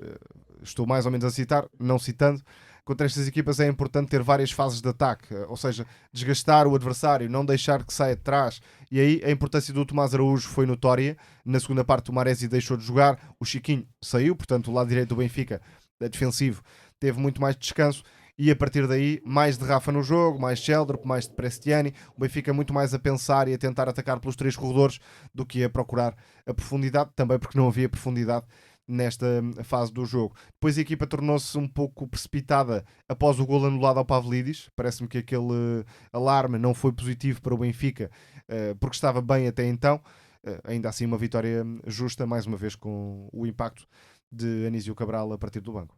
Speaker 3: estou mais ou menos a citar, não citando, contra estas equipas é importante ter várias fases de ataque, ou seja, desgastar o adversário, não deixar que saia de trás. E aí a importância do Tomás Araújo foi notória. Na segunda parte o Maresi deixou de jogar, o Chiquinho saiu, portanto o lado direito do Benfica, defensivo, teve muito mais descanso, e a partir daí mais de Rafa no jogo, mais Sheldrup, mais de Prestiani. O Benfica muito mais a pensar e a tentar atacar pelos três corredores do que a procurar a profundidade, também porque não havia profundidade nesta fase do jogo. Depois a equipa tornou-se um pouco precipitada após o golo anulado ao Pavlidis. Parece-me que aquele alarme não foi positivo para o Benfica, porque estava bem até então. Ainda assim uma vitória justa, mais uma vez com o impacto de Anísio Cabral a partir do banco.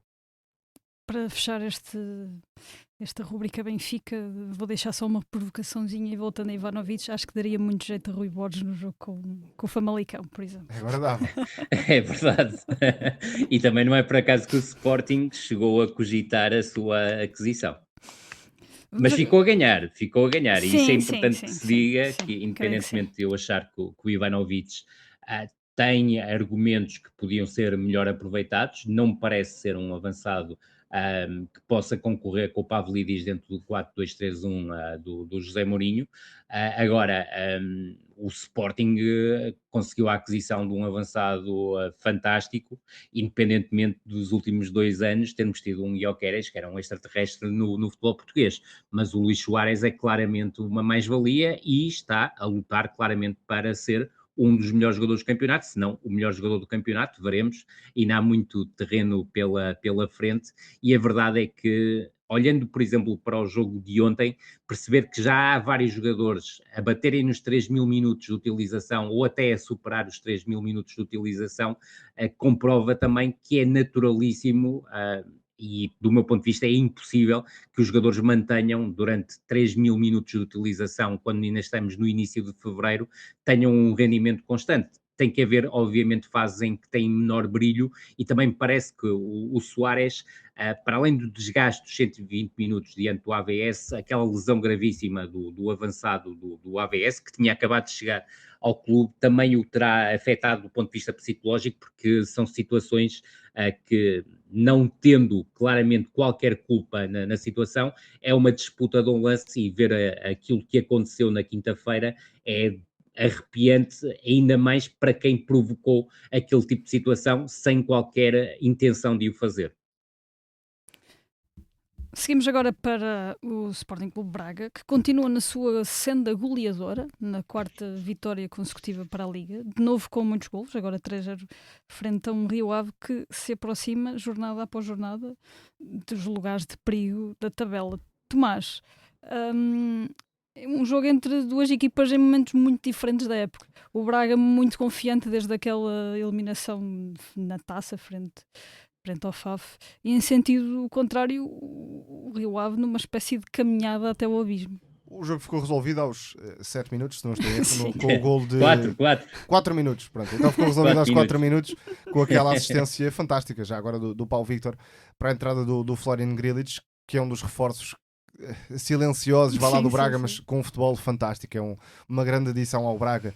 Speaker 1: Para fechar esta rubrica Benfica, vou deixar só uma provocaçãozinha, e voltando a Ivanovic, acho que daria muito jeito a Rui Borges no jogo com o Famalicão, por exemplo.
Speaker 3: Agora dava.
Speaker 2: É verdade. E também não é por acaso que o Sporting chegou a cogitar a sua aquisição. Mas ficou a ganhar.
Speaker 1: Sim,
Speaker 2: E isso é importante
Speaker 1: sim,
Speaker 2: que se diga,
Speaker 1: sim,
Speaker 2: que independentemente de eu achar que o Ivanovic tem argumentos que podiam ser melhor aproveitados, não me parece ser um avançado que possa concorrer com o Pavlidis dentro do 4-2-3-1 do José Mourinho. Agora, o Sporting conseguiu a aquisição de um avançado fantástico, independentemente dos últimos 2 anos termos tido um Gyökeres, que era um extraterrestre no futebol português, mas o Luís Soares é claramente uma mais-valia e está a lutar claramente para ser um dos melhores jogadores do campeonato, se não o melhor jogador do campeonato, veremos, ainda há muito terreno pela frente, e a verdade é que, olhando, por exemplo, para o jogo de ontem, perceber que já há vários jogadores a baterem nos 3.000 minutos de utilização ou até a superar os 3.000 minutos de utilização, comprova também que é naturalíssimo, e do meu ponto de vista é impossível que os jogadores mantenham durante 3.000 minutos de utilização, quando ainda estamos no início de fevereiro, tenham um rendimento constante. Tem que haver, obviamente, fases em que tem menor brilho, e também me parece que o Soares, para além do desgaste dos 120 minutos diante do AVS, aquela lesão gravíssima do avançado do AVS, que tinha acabado de chegar ao clube, também o terá afetado do ponto de vista psicológico, porque são situações que, não tendo claramente qualquer culpa na situação, é uma disputa de um lance, e ver aquilo que aconteceu na quinta-feira é arrepiante, ainda mais para quem provocou aquele tipo de situação sem qualquer intenção de o fazer.
Speaker 1: Seguimos agora para o Sporting Clube Braga, que continua na sua senda goleadora, na 4ª vitória consecutiva para a Liga, de novo com muitos golos, agora 3-0 frente a um Rio Ave que se aproxima, jornada após jornada, dos lugares de perigo da tabela. Tomás, um jogo entre duas equipas em momentos muito diferentes da época. O Braga muito confiante desde aquela eliminação na taça frente ao FAF, e em sentido contrário o Rio Ave numa espécie de caminhada até o abismo.
Speaker 3: O jogo ficou resolvido aos 7 minutos, se não estou em erro, com o gol de 4 minutos. Pronto. Então ficou resolvido aos 4 minutos com aquela assistência fantástica, já agora do Paulo Victor, para a entrada do Florian Grillitsch, que é um dos reforços silenciosos, vai lá do Braga, mas com um futebol fantástico. É uma grande adição ao Braga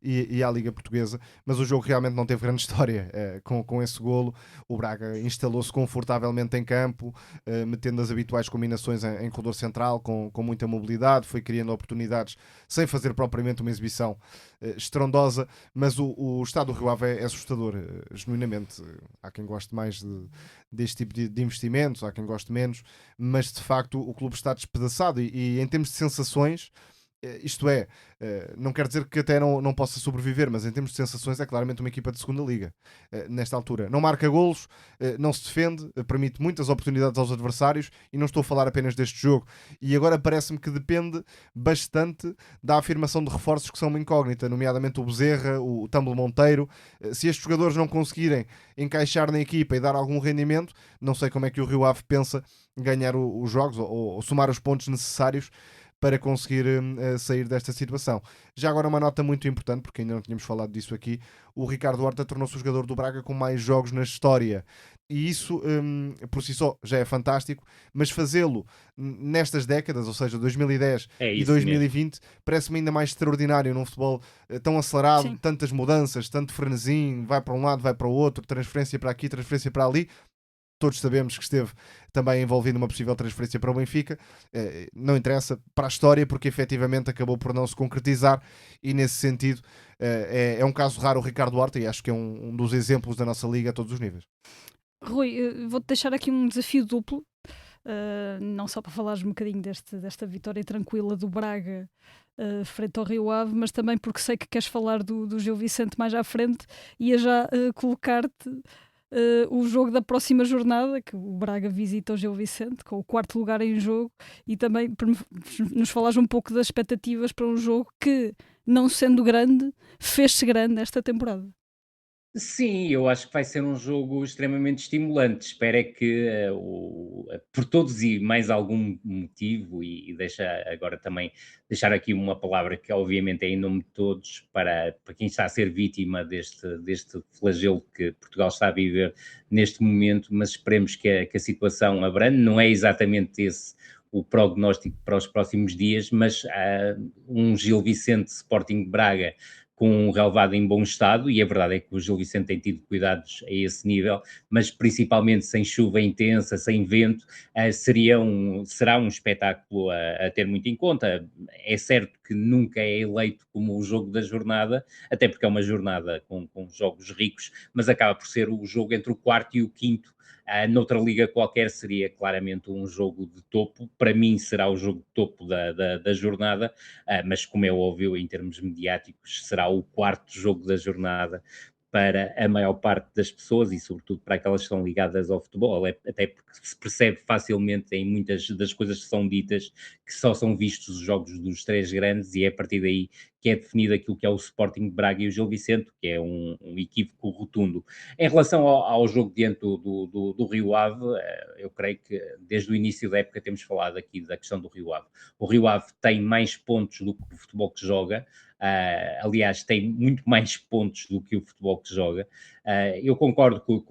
Speaker 3: e à Liga Portuguesa, mas o jogo realmente não teve grande história. Com esse golo, o Braga instalou-se confortavelmente em campo, metendo as habituais combinações em corredor central, com muita mobilidade, foi criando oportunidades sem fazer propriamente uma exibição estrondosa, mas o estado do Rio Ave é assustador, genuinamente. Há quem goste mais deste tipo de investimentos, há quem goste menos, mas de facto o clube está despedaçado e em termos de sensações, isto é, não quer dizer que até não possa sobreviver, mas em termos de sensações é claramente uma equipa de segunda liga nesta altura. Não marca golos, não se defende, permite muitas oportunidades aos adversários, e não estou a falar apenas deste jogo. E agora parece-me que depende bastante da afirmação de reforços que são uma incógnita, nomeadamente o Bezerra, o Tumble Monteiro. Se estes jogadores não conseguirem encaixar na equipa e dar algum rendimento, não sei como é que o Rio Ave pensa ganhar os jogos ou somar os pontos necessários para conseguir sair desta situação. Já agora uma nota muito importante, porque ainda não tínhamos falado disso aqui: o Ricardo Horta tornou-se o jogador do Braga com mais jogos na história, e isso por si só já é fantástico, mas fazê-lo nestas décadas, ou seja, 2010 e 2020, parece-me ainda mais extraordinário num futebol tão acelerado. Sim. Tantas mudanças, tanto frenesim, vai para um lado, vai para o outro, transferência para aqui, transferência para ali. Todos sabemos que esteve também envolvido numa possível transferência para o Benfica. Não interessa para a história, porque efetivamente acabou por não se concretizar, e nesse sentido é um caso raro o Ricardo Horta, e acho que é um dos exemplos da nossa liga a todos os níveis.
Speaker 1: Rui, vou-te deixar aqui um desafio duplo, não só para falares um bocadinho desta vitória tranquila do Braga frente ao Rio Ave, mas também porque sei que queres falar do Gil Vicente mais à frente, e ia já colocar-te o jogo da próxima jornada, que o Braga visita o Gil Vicente, com o 4º lugar em jogo, e também nos falares um pouco das expectativas para um jogo que, não sendo grande, fez-se grande esta temporada.
Speaker 2: Sim, eu acho que vai ser um jogo extremamente estimulante. Espero é que, por todos e mais algum motivo, e deixa agora também deixar aqui uma palavra que obviamente é em nome de todos, para quem está a ser vítima deste flagelo que Portugal está a viver neste momento, mas esperemos que a situação abrande. Não é exatamente esse o prognóstico para os próximos dias, mas um Gil Vicente Sporting de Braga com um relevado em bom estado, e a verdade é que o Gil Vicente tem tido cuidados a esse nível, mas principalmente sem chuva intensa, sem vento, será um espetáculo a ter muito em conta. É certo que nunca é eleito como o jogo da jornada, até porque é uma jornada com jogos ricos, mas acaba por ser o jogo entre o quarto e o quinto. Noutra liga qualquer seria claramente um jogo de topo, para mim será o jogo de topo da jornada, mas como é óbvio, em termos mediáticos, será o quarto jogo da jornada para a maior parte das pessoas e sobretudo para aquelas que estão ligadas ao futebol, até porque se percebe facilmente em muitas das coisas que são ditas que só são vistos os jogos dos três grandes e é a partir daí que é definido aquilo que é o Sporting de Braga e o Gil Vicente, que é um equívoco rotundo. Em relação ao jogo diante do Rio Ave, eu creio que desde o início da época temos falado aqui da questão do Rio Ave. O Rio Ave tem mais pontos do que o futebol que joga, aliás, tem muito mais pontos do que o futebol que joga. Eu concordo com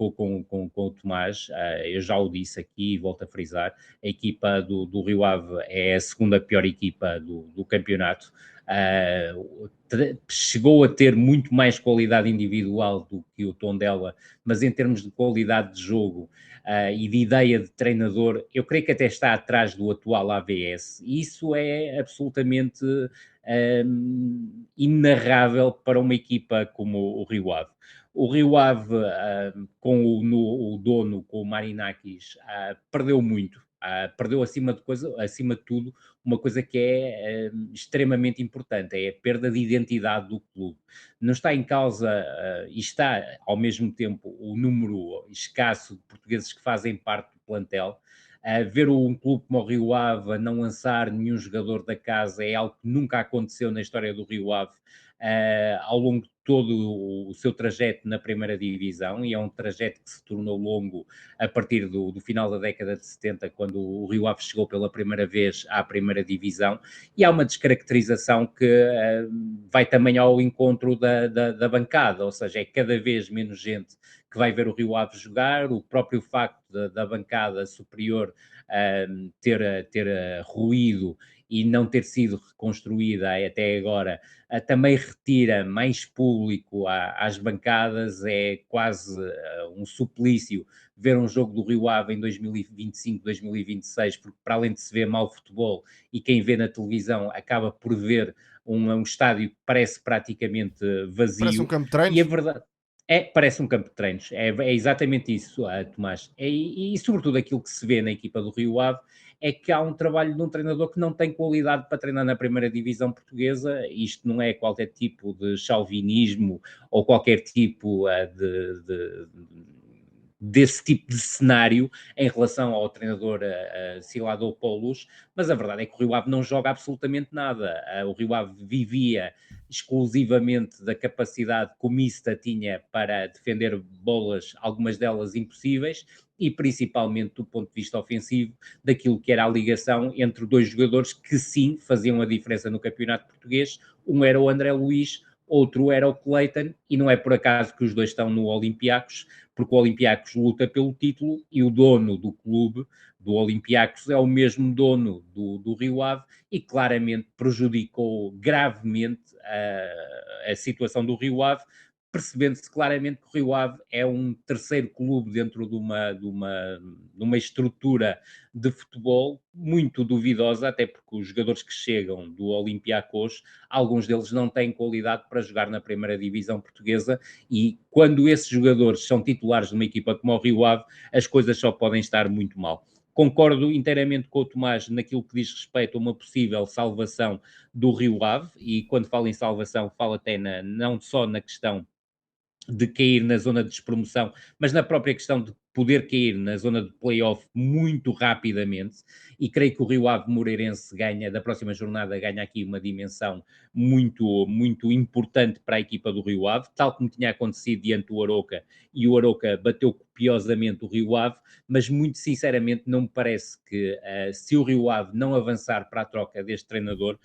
Speaker 2: o Tomás, eu já o disse aqui e volto a frisar, a equipa do Rio Ave é a segunda pior equipa do campeonato. Chegou a ter muito mais qualidade individual do que o Tondela, mas em termos de qualidade de jogo e de ideia de treinador, eu creio que até está atrás do atual AVS. E isso é absolutamente inarrável para uma equipa como o Rio Ave. O Rio Ave, com o dono, com o Marinakis, perdeu muito. Perdeu acima de tudo uma coisa que é extremamente importante, é a perda de identidade do clube. Não está em causa, e está ao mesmo tempo, o número escasso de portugueses que fazem parte do plantel. Ver um clube como o Rio Ave não lançar nenhum jogador da casa é algo que nunca aconteceu na história do Rio Ave ao longo de todo o seu trajeto na primeira divisão, e é um trajeto que se tornou longo a partir do final da década de 70, quando o Rio Ave chegou pela primeira vez à primeira divisão, e há uma descaracterização que vai também ao encontro da bancada, ou seja, é cada vez menos gente que vai ver o Rio Ave jogar, o próprio facto da bancada superior ter ruído e não ter sido reconstruída até agora, também retira mais público às bancadas, é quase um suplício ver um jogo do Rio Ave em 2025, 2026, porque para além de se ver mau futebol e quem vê na televisão acaba por ver um estádio que parece praticamente vazio.
Speaker 3: Parece um campo de treinos.
Speaker 2: E a verdade... parece um campo de treinos, é exatamente isso, Tomás. E sobretudo aquilo que se vê na equipa do Rio Ave é que há um trabalho de um treinador que não tem qualidade para treinar na primeira divisão portuguesa. Isto não é qualquer tipo de chauvinismo ou qualquer tipo desse tipo de cenário em relação ao treinador Silado Poulos, mas a verdade é que o Rio Ave não joga absolutamente nada. O Rio Ave vivia exclusivamente da capacidade que o Mista tinha para defender bolas, algumas delas impossíveis, e principalmente do ponto de vista ofensivo, daquilo que era a ligação entre dois jogadores que sim faziam a diferença no campeonato português. Um era o André Luiz, outro era o Cleiton, e não é por acaso que os dois estão no Olympiacos, porque o Olympiacos luta pelo título e o dono do clube, do Olympiacos, é o mesmo dono do Rio Ave e claramente prejudicou gravemente a situação do Rio Ave, percebendo-se claramente que o Rio Ave é um terceiro clube dentro de uma estrutura de futebol muito duvidosa, até porque os jogadores que chegam do Olympiacos, alguns deles não têm qualidade para jogar na primeira divisão portuguesa, e quando esses jogadores são titulares de uma equipa como o Rio Ave, as coisas só podem estar muito mal. Concordo inteiramente com o Tomás naquilo que diz respeito a uma possível salvação do Rio Ave, e quando falo em salvação, falo até não só na questão de cair na zona de despromoção, mas na própria questão de poder cair na zona de play-off muito rapidamente, e creio que o Rio Ave Moreirense da próxima jornada ganha aqui uma dimensão muito, muito importante para a equipa do Rio Ave, tal como tinha acontecido diante do Arouca, e o Arouca bateu copiosamente o Rio Ave, mas muito sinceramente não me parece que se o Rio Ave não avançar para a troca deste treinador,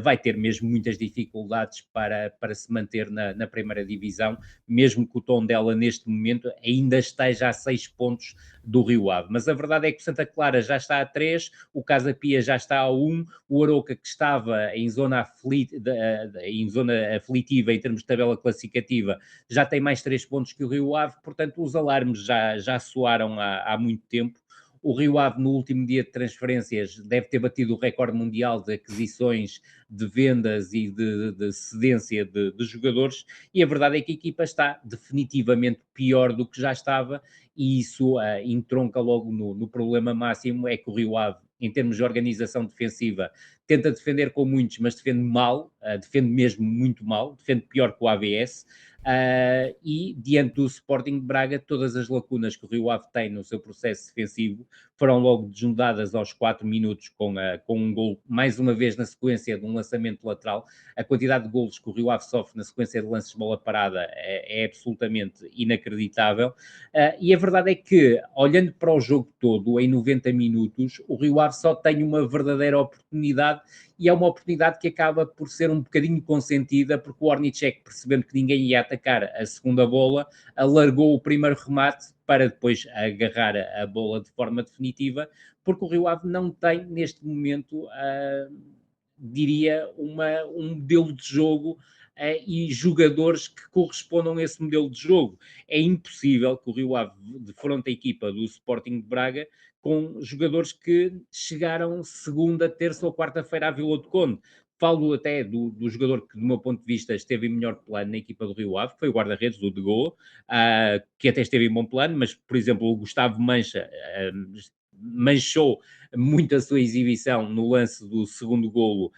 Speaker 2: vai ter mesmo muitas dificuldades para se manter na primeira divisão, mesmo que o Tondela neste momento ainda esteja a 6 6 pontos do Rio Ave. Mas a verdade é que o Santa Clara já está a 3, o Casa Pia já está a 1, o Arouca, que estava em zona aflitiva em termos de tabela classificativa, já tem mais 3 pontos que o Rio Ave, portanto os alarmes já soaram há muito tempo. O Rio Ave, no último dia de transferências, deve ter batido o recorde mundial de aquisições, de vendas e de cedência de jogadores, e a verdade é que a equipa está definitivamente pior do que já estava, e isso entronca logo no problema máximo, é que o Rio Ave, em termos de organização defensiva, tenta defender com muitos, mas defende mal, defende mesmo muito mal, defende pior que o AVS, e diante do Sporting de Braga, todas as lacunas que o Rio Ave tem no seu processo defensivo foram logo desnudadas aos 4 minutos com um gol, mais uma vez na sequência de um lançamento lateral. A quantidade de golos que o Rio Ave sofre na sequência de lances de bola parada é absolutamente inacreditável, e a verdade é que, olhando para o jogo todo, em 90 minutos, o Rio Ave só tem uma verdadeira oportunidade, e é uma oportunidade que acaba por ser um bocadinho consentida, porque o Ornicek, percebendo que ninguém ia atacar a segunda bola, alargou o primeiro remate para depois agarrar a bola de forma definitiva, porque o Rio Ave não tem, neste momento, diria, um modelo de jogo e jogadores que correspondam a esse modelo de jogo. É impossível que o Rio Ave defronte a equipa do Sporting de Braga com jogadores que chegaram segunda, terça ou quarta-feira à Vila do Conde. Falo até do jogador que, do meu ponto de vista, esteve em melhor plano na equipa do Rio Ave, que foi o guarda-redes, o De Goa, que até esteve em bom plano, mas, por exemplo, o Gustavo Mancha manchou muito a sua exibição no lance do segundo golo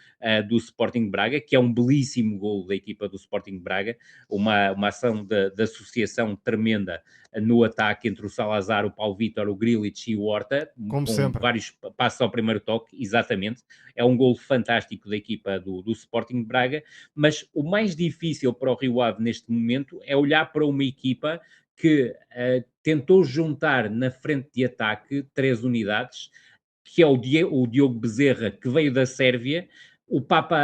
Speaker 2: do Sporting de Braga, que é um belíssimo golo da equipa do Sporting de Braga, uma ação de associação tremenda no ataque entre o Salazar, o Paulo Vítor, o Grilic e o Horta,
Speaker 3: Como
Speaker 2: com
Speaker 3: sempre.
Speaker 2: vários passos ao primeiro toque, exatamente. É um golo fantástico da equipa do Sporting de Braga, mas o mais difícil para o Rio Ave neste momento é olhar para uma equipa que tentou juntar na frente de ataque 3 unidades, que é o Diogo Bezerra, que veio da Sérvia, o Papa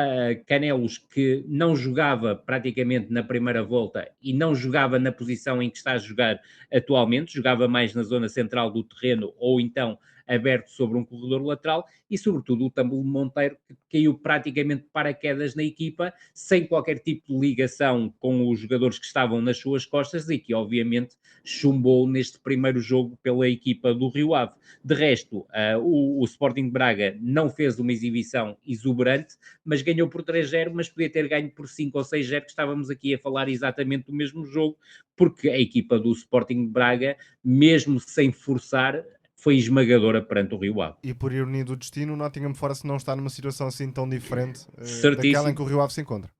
Speaker 2: Canelos, que não jogava praticamente na primeira volta e não jogava na posição em que está a jogar atualmente, jogava mais na zona central do terreno ou então aberto sobre um corredor lateral, e sobretudo o Tambulo Monteiro, que caiu praticamente de paraquedas na equipa, sem qualquer tipo de ligação com os jogadores que estavam nas suas costas e que obviamente chumbou neste primeiro jogo pela equipa do Rio Ave. De resto, o Sporting de Braga não fez uma exibição exuberante, mas ganhou por 3-0, mas podia ter ganho por 5 ou 6-0, que estávamos aqui a falar exatamente do mesmo jogo, porque a equipa do Sporting de Braga, mesmo sem forçar, foi esmagadora perante o Rio Ave.
Speaker 3: E por ironia do destino, o Nottingham Forest não está numa situação assim tão diferente daquela em que o Rio Ave se encontra.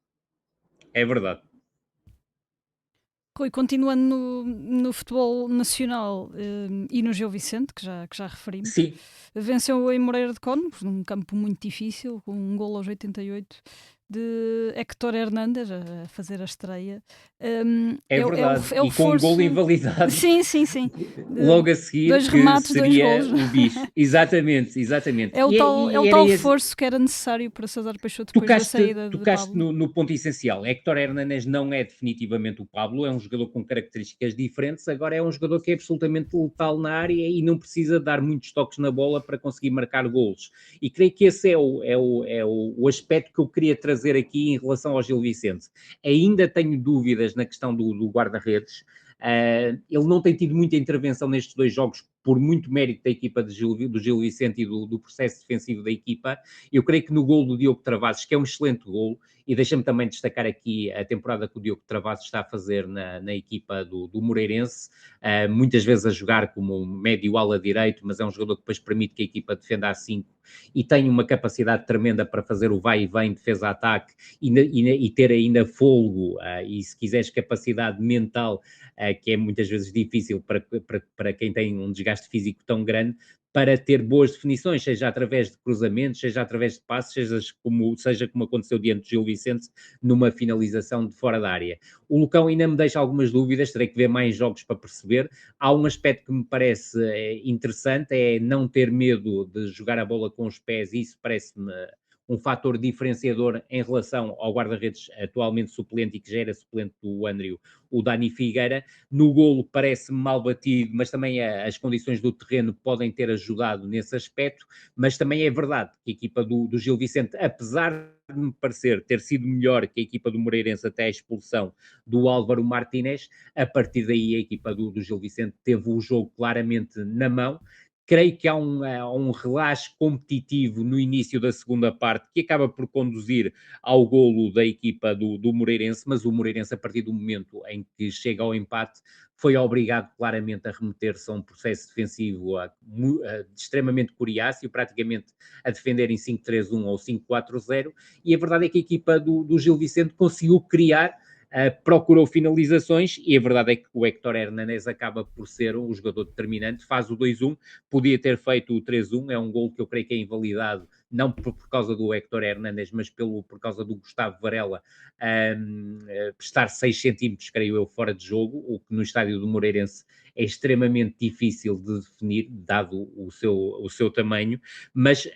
Speaker 2: É verdade.
Speaker 1: Rui, continuando no futebol nacional e no Gil Vicente, que já referimos,
Speaker 2: Sim.
Speaker 1: Venceu em Moreira de Cónegos, num campo muito difícil, com um golo aos 88 de Héctor Hernández a fazer a estreia.
Speaker 2: É verdade,
Speaker 1: é o
Speaker 2: e com um golo invalidado.
Speaker 1: Sim.
Speaker 2: Logo a seguir,
Speaker 1: 2
Speaker 2: que
Speaker 1: remates, 2
Speaker 2: seria
Speaker 1: golos.
Speaker 2: o bicho. Exatamente.
Speaker 1: É o tal reforço que era necessário para César Peixoto depois da saída de Pablo.
Speaker 2: No ponto essencial. Héctor Hernández não é definitivamente o Pablo, é um jogador com características diferentes, agora é um jogador que é absolutamente letal na área e não precisa dar muitos toques na bola para conseguir marcar golos. E creio que esse é o aspecto que eu queria trazer aqui em relação ao Gil Vicente. Ainda tenho dúvidas na questão do guarda-redes. Ele não tem tido muita intervenção nestes 2 jogos, por muito mérito da equipa do Gil Vicente e do processo defensivo da equipa. Eu creio que no gol do Diogo Travassos, que é um excelente gol, e deixa-me também destacar aqui a temporada que o Diogo Travassos está a fazer na equipa do Moreirense, muitas vezes a jogar como médio ala direito, mas é um jogador que depois permite que a equipa defenda a 5 e tem uma capacidade tremenda para fazer o vai e vem, defesa-ataque e ter ainda fôlego e, se quiseres, capacidade mental, que é muitas vezes difícil para quem tem um desgaste físico tão grande, para ter boas definições, seja através de cruzamentos, seja através de passes, seja como aconteceu diante do Gil Vicente, numa finalização de fora da área. O Lucão ainda me deixa algumas dúvidas, terei que ver mais jogos para perceber. Há um aspecto que me parece interessante, é não ter medo de jogar a bola com os pés, e isso parece-me um fator diferenciador em relação ao guarda-redes atualmente suplente e que já era suplente do Andrew, o Dani Figueira. No golo parece mal batido, mas também as condições do terreno podem ter ajudado nesse aspecto, mas também é verdade que a equipa do Gil Vicente, apesar de me parecer ter sido melhor que a equipa do Moreirense até a expulsão do Álvaro Martínez, a partir daí a equipa do Gil Vicente teve o jogo claramente na mão. Creio que há um relaxo competitivo no início da segunda parte que acaba por conduzir ao golo da equipa do Moreirense, mas o Moreirense, a partir do momento em que chega ao empate, foi obrigado claramente a remeter-se a um processo defensivo extremamente coriáceo, praticamente a defender em 5-3-1 ou 5-4-0, e a verdade é que a equipa do Gil Vicente conseguiu criar, procurou finalizações, e a verdade é que o Héctor Hernández acaba por ser um jogador determinante, faz o 2-1, podia ter feito o 3-1, é um gol que eu creio que é invalidado, não por causa do Héctor Hernández, mas por causa do Gustavo Varela estar 6 centímetros, creio eu, fora de jogo, o que no estádio do Moreirense é extremamente difícil de definir, dado o seu tamanho, mas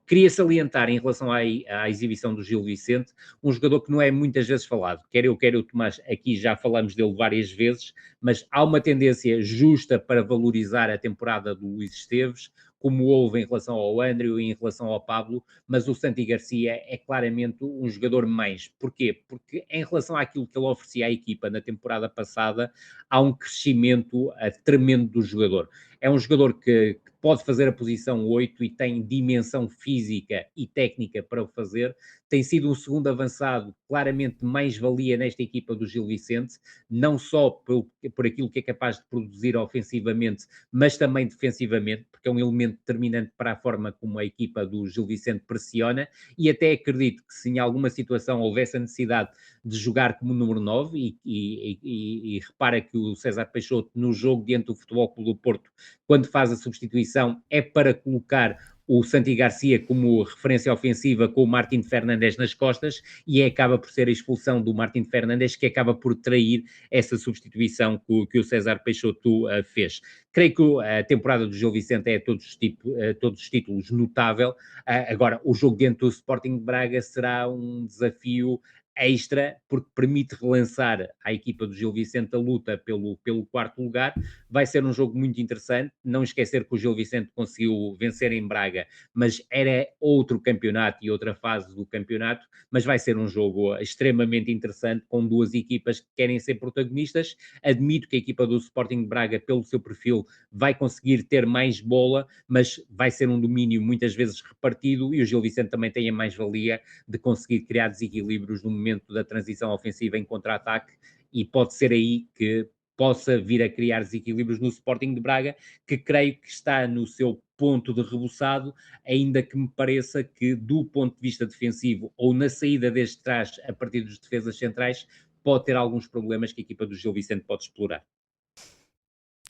Speaker 2: queria salientar em relação à exibição do Gil Vicente, um jogador que não é muitas vezes falado, quer eu, quer o Tomás, aqui já falamos dele várias vezes, mas há uma tendência justa para valorizar a temporada do Luís Esteves, como houve em relação ao Andrew e em relação ao Pablo, mas o Santi Garcia é claramente um jogador mais. Porquê? Porque em relação àquilo que ele oferecia à equipa na temporada passada, há um crescimento tremendo do jogador. É um jogador que pode fazer a posição 8 e tem dimensão física e técnica para o fazer. Tem sido um segundo avançado claramente mais-valia nesta equipa do Gil Vicente, não só por aquilo que é capaz de produzir ofensivamente, mas também defensivamente, porque é um elemento determinante para a forma como a equipa do Gil Vicente pressiona, e até acredito que se em alguma situação houvesse a necessidade de jogar como número 9, e repara que o César Peixoto no jogo diante do Futebol Clube do Porto, quando faz a substituição, é para colocar o Santi Garcia como referência ofensiva com o Martín Fernandes nas costas, e acaba por ser a expulsão do Martín Fernandes que acaba por trair essa substituição que o César Peixoto fez. Creio que a temporada do Gil Vicente é a todos os títulos notável. Agora, o jogo dentro do Sporting de Braga será um desafio extra, porque permite relançar à equipa do Gil Vicente a luta pelo quarto lugar. Vai ser um jogo muito interessante, não esquecer que o Gil Vicente conseguiu vencer em Braga, mas era outro campeonato e outra fase do campeonato, mas vai ser um jogo extremamente interessante, com duas equipas que querem ser protagonistas. Admito que a equipa do Sporting de Braga, pelo seu perfil, vai conseguir ter mais bola, mas vai ser um domínio muitas vezes repartido, e o Gil Vicente também tem a mais-valia de conseguir criar desequilíbrios no momento da transição ofensiva em contra-ataque, e pode ser aí que possa vir a criar desequilíbrios no Sporting de Braga, que creio que está no seu ponto de rebuçado, ainda que me pareça que do ponto de vista defensivo ou na saída desde trás a partir dos defesas centrais, pode ter alguns problemas que a equipa do Gil Vicente pode explorar.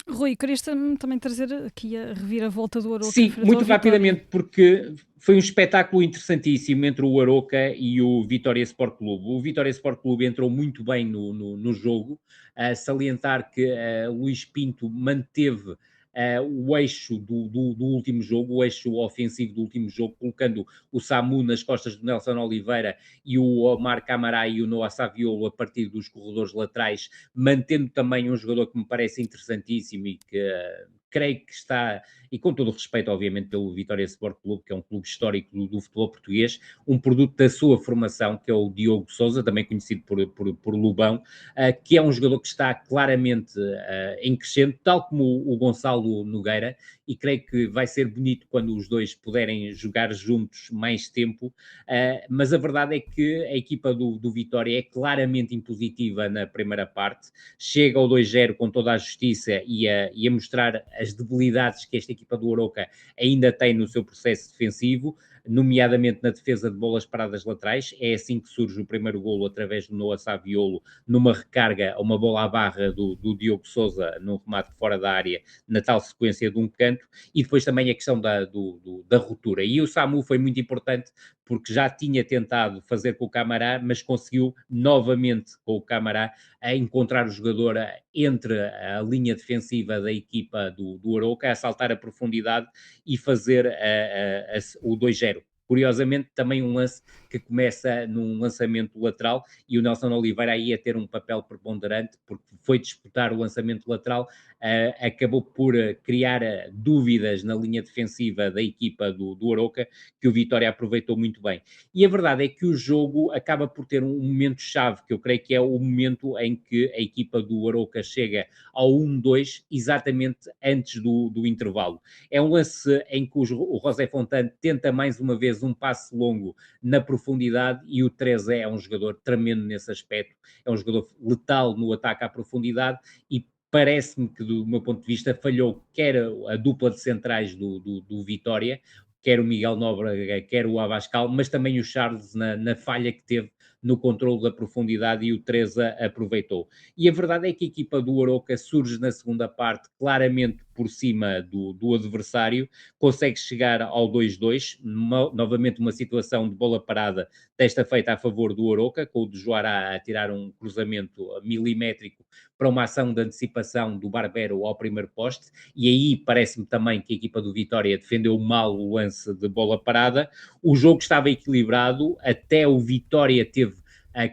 Speaker 1: Rui, querias também trazer aqui a reviravolta do Arouca?
Speaker 2: Sim, muito rapidamente, porque foi um espetáculo interessantíssimo entre o Arouca e o Vitória Sport Clube. O Vitória Sport Clube entrou muito bem no jogo, a salientar que Luís Pinto manteve o eixo do último jogo, o eixo ofensivo do último jogo, colocando o Samu nas costas do Nelson Oliveira e o Omar Camará e o Noah Saviolo a partir dos corredores laterais, mantendo também um jogador que me parece interessantíssimo e que creio que está, e com todo o respeito, obviamente, pelo Vitória Sport Clube, que é um clube histórico do futebol português, um produto da sua formação, que é o Diogo Sousa, também conhecido por Lubão, que é um jogador que está claramente em crescente, tal como o Gonçalo Nogueira, e creio que vai ser bonito quando os dois puderem jogar juntos mais tempo, mas a verdade é que a equipa do Vitória é claramente impositiva na primeira parte, chega ao 2-0 com toda a justiça e a mostrar as debilidades que esta equipa do Arouca ainda tem no seu processo defensivo, nomeadamente na defesa de bolas paradas laterais. É assim que surge o primeiro golo, através do Noah Saviolo, numa recarga, uma bola à barra do Diogo Sousa, num remate fora da área, na tal sequência de um canto, e depois também a questão da ruptura. E o Samu foi muito importante, porque já tinha tentado fazer com o Camará, mas conseguiu novamente com o Camará a encontrar o jogador entre a linha defensiva da equipa do Arouca, a saltar a profundidade e fazer o 2-0. Curiosamente, também um lance que começa num lançamento lateral e o Nelson Oliveira aí a ter um papel preponderante, porque foi disputar o lançamento lateral, acabou por criar dúvidas na linha defensiva da equipa do Arouca, que o Vitória aproveitou muito bem. E a verdade é que o jogo acaba por ter um momento-chave, que eu creio que é o momento em que a equipa do Arouca chega ao 1-2, exatamente antes do intervalo. É um lance em que o José Fontane tenta mais uma vez um passe longo na profundidade e o Trezé é um jogador tremendo nesse aspecto, é um jogador letal no ataque à profundidade e parece-me que, do meu ponto de vista, falhou quer a dupla de centrais do Vitória, quer o Miguel Nóbrega, quer o Abascal, mas também o Charles na falha que teve no controle da profundidade e o Treza aproveitou. E a verdade é que a equipa do Arouca surge na segunda parte claramente por cima do adversário, consegue chegar ao 2-2, novamente uma situação de bola parada, desta feita a favor do Arouca, com o de Joará a tirar um cruzamento milimétrico para uma ação de antecipação do Barbero ao primeiro poste, e aí parece-me também que a equipa do Vitória defendeu mal o lance de bola parada. O jogo estava equilibrado, até o Vitória teve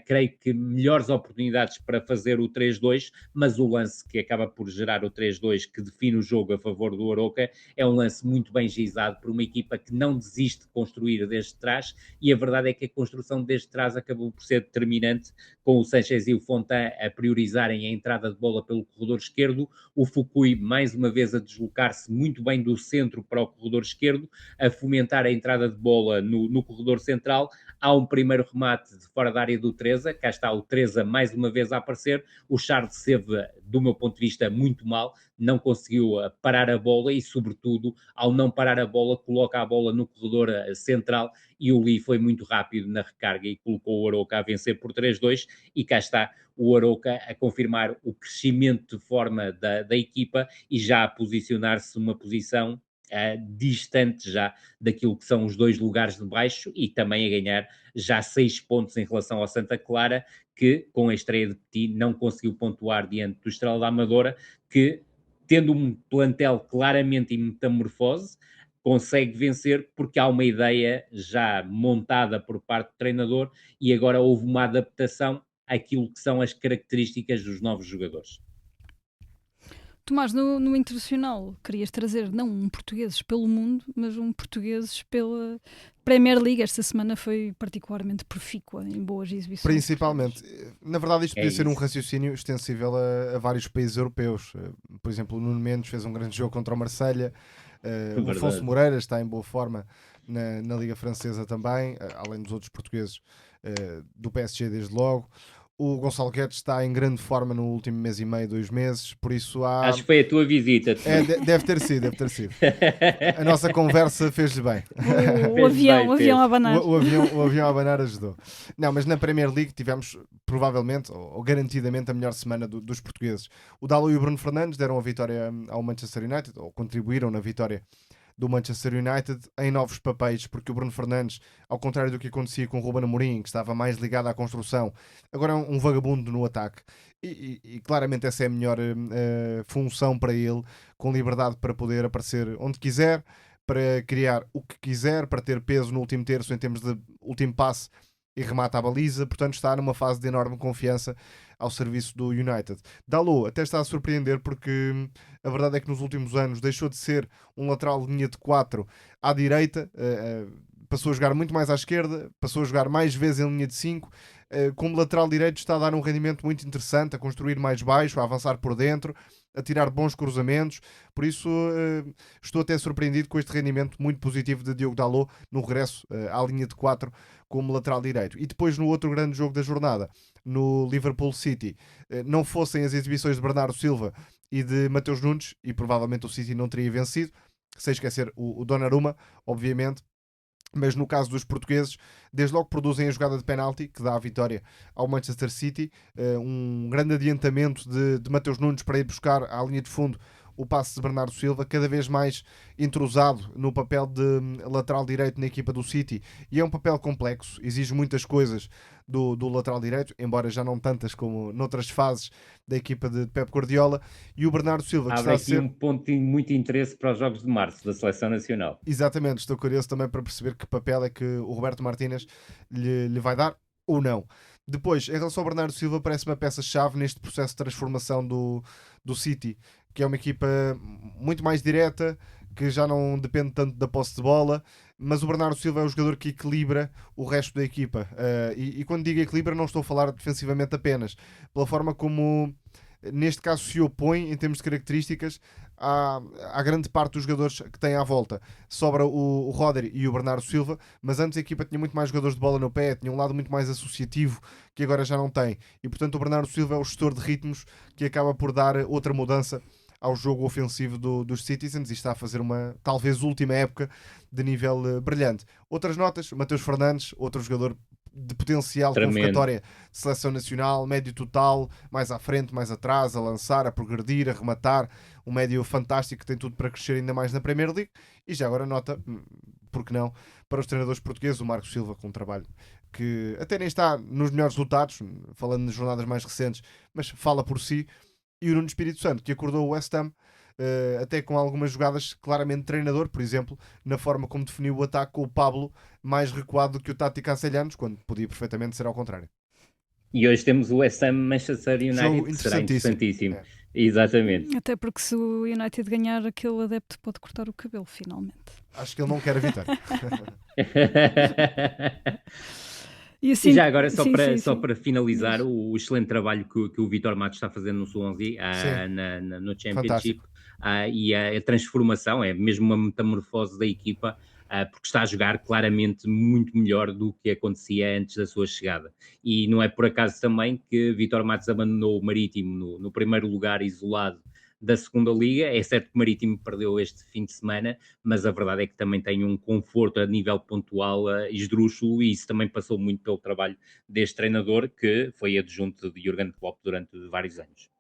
Speaker 2: creio que melhores oportunidades para fazer o 3-2, mas o lance que acaba por gerar o 3-2, que define o jogo a favor do Arouca, é um lance muito bem gizado por uma equipa que não desiste de construir desde trás, e a verdade é que a construção desde trás acabou por ser determinante, com o Sanchez e o Fontan a priorizarem a entrada de bola pelo corredor esquerdo, o Fukui mais uma vez a deslocar-se muito bem do centro para o corredor esquerdo, a fomentar a entrada de bola no corredor central. Há um primeiro remate de fora da área do Treza, cá está o Treza mais uma vez a aparecer, o Charles esteve, do meu ponto de vista, muito mal, não conseguiu parar a bola e, sobretudo, ao não parar a bola, coloca a bola no corredor central e o Lee foi muito rápido na recarga e colocou o Arouca a vencer por 3-2 e cá está o Arouca a confirmar o crescimento de forma da equipa e já a posicionar-se numa posição distante já daquilo que são os 2 lugares de baixo e também a ganhar já 6 pontos em relação ao Santa Clara, que com a estreia de Petit não conseguiu pontuar diante do Estrela da Amadora, que tendo um plantel claramente em metamorfose, consegue vencer porque há uma ideia já montada por parte do treinador e agora houve uma adaptação àquilo que são as características dos novos jogadores.
Speaker 1: Tomás, no Internacional querias trazer não um portugueses pelo mundo, mas um portugueses pela Premier League. Esta semana foi particularmente profícua em boas exibições.
Speaker 3: Principalmente. Na verdade, isto podia ser um raciocínio extensível a vários países europeus. Por exemplo, o Nuno Mendes fez um grande jogo contra o Marselha. O Afonso Moreira está em boa forma na Liga Francesa também, além dos outros portugueses do PSG desde logo. O Gonçalo Guedes está em grande forma no último mês e meio, 2 meses, por isso há...
Speaker 2: Acho que foi a tua visita.
Speaker 3: Deve ter sido. A nossa conversa fez-lhe bem.
Speaker 1: O avião a abanar.
Speaker 3: O avião a abanar ajudou. Não, mas na Premier League tivemos provavelmente, ou garantidamente, a melhor semana dos portugueses. O Dalot e o Bruno Fernandes deram a vitória ao Manchester United, ou contribuíram na vitória do Manchester United em novos papéis, porque o Bruno Fernandes, ao contrário do que acontecia com o Ruben Amorim, que estava mais ligado à construção, agora é um vagabundo no ataque e claramente essa é a melhor função para ele, com liberdade para poder aparecer onde quiser, para criar o que quiser, para ter peso no último terço em termos de último passe e remata a baliza, portanto está numa fase de enorme confiança ao serviço do United. Dalot até está a surpreender porque a verdade é que nos últimos anos deixou de ser um lateral de linha de 4 à direita, passou a jogar muito mais à esquerda, passou a jogar mais vezes em linha de 5, como lateral direito está a dar um rendimento muito interessante, a construir mais baixo, a avançar por dentro, a tirar bons cruzamentos, por isso estou até surpreendido com este rendimento muito positivo de Diogo Dalot no regresso à linha de 4 como lateral direito. E depois no outro grande jogo da jornada, no Liverpool City, não fossem as exibições de Bernardo Silva e de Mateus Nunes, e provavelmente o City não teria vencido, sem esquecer o Donnarumma, obviamente. Mas no caso dos portugueses, desde logo produzem a jogada de penalti, que dá a vitória ao Manchester City, um grande adiantamento de Mateus Nunes para ir buscar à linha de fundo o passe de Bernardo Silva, cada vez mais entrosado no papel de lateral direito na equipa do City, e é um papel complexo, exige muitas coisas do lateral direito, embora já não tantas como noutras fases da equipa de Pep Guardiola, e o Bernardo Silva, que
Speaker 2: Abre
Speaker 3: está a
Speaker 2: aqui
Speaker 3: ser...
Speaker 2: um ponto de muito interesse para os jogos de março da Seleção Nacional.
Speaker 3: Exatamente, estou curioso também para perceber que papel é que o Roberto Martínez lhe vai dar ou não. Depois, em relação ao Bernardo Silva, parece uma peça-chave neste processo de transformação do City, que é uma equipa muito mais direta, que já não depende tanto da posse de bola, mas o Bernardo Silva é o jogador que equilibra o resto da equipa. E quando digo equilibra, não estou a falar defensivamente apenas, pela forma como, neste caso, se opõe em termos de características à grande parte dos jogadores que têm à volta. Sobra o Rodri e o Bernardo Silva, mas antes a equipa tinha muito mais jogadores de bola no pé, tinha um lado muito mais associativo que agora já não tem, e portanto o Bernardo Silva é o gestor de ritmos que acaba por dar outra mudança ao jogo ofensivo dos Citizens, e está a fazer uma, talvez, última época de nível brilhante. Outras notas, Mateus Fernandes, outro jogador de potencial de convocatória de seleção nacional, médio total, mais à frente, mais atrás, a lançar, a progredir, a rematar, um médio fantástico que tem tudo para crescer ainda mais na Premier League. E já agora nota, porque não, para os treinadores portugueses, o Marcos Silva, com um trabalho que até nem está nos melhores resultados, falando de jornadas mais recentes, mas fala por si, e o Nuno Espírito Santo, que acordou o West Ham, até com algumas jogadas claramente treinador, por exemplo, na forma como definiu o ataque com o Pablo mais recuado do que o Tati Castellanos, quando podia perfeitamente ser ao contrário.
Speaker 2: E hoje temos o West Ham Manchester United, que será interessantíssimo.
Speaker 3: É.
Speaker 2: Exatamente.
Speaker 1: Até porque se o United ganhar, aquele adepto pode cortar o cabelo, finalmente.
Speaker 3: Acho que ele não quer a vitória.
Speaker 1: E assim,
Speaker 2: E já agora, só
Speaker 1: sim.
Speaker 2: para finalizar, o excelente trabalho que o Vitor Matos está fazendo no Swansea, no Championship, e a transformação, é mesmo uma metamorfose da equipa, porque está a jogar claramente muito melhor do que acontecia antes da sua chegada. E não é por acaso também que Vitor Matos abandonou o Marítimo no primeiro lugar isolado da segunda Liga. É certo que o Marítimo perdeu este fim de semana, mas a verdade é que também tem um conforto a nível pontual esdrúxulo, e isso também passou muito pelo trabalho deste treinador, que foi adjunto de Jürgen Klopp durante vários anos.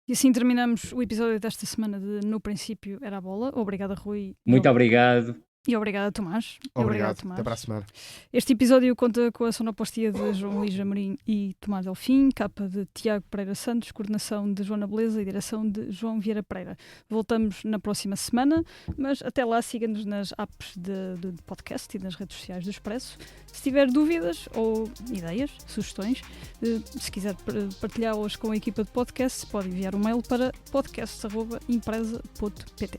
Speaker 1: E assim terminamos o episódio desta semana de No Princípio Era a Bola. Obrigada, Rui.
Speaker 2: Muito obrigado.
Speaker 1: E obrigada, Tomás.
Speaker 3: Obrigado,
Speaker 1: Tomás.
Speaker 3: até para a semana.
Speaker 1: Este episódio conta com a sonoplastia de João Luís Amorim e Tomás Delfim, capa de Tiago Pereira Santos, coordenação de Joana Beleza e direção de João Vieira Pereira. Voltamos na próxima semana, mas até lá siga-nos nas apps de podcast e nas redes sociais do Expresso. Se tiver dúvidas ou ideias, sugestões, se quiser partilhá-las com a equipa de podcast, pode enviar um mail para podcast@empresa.pt.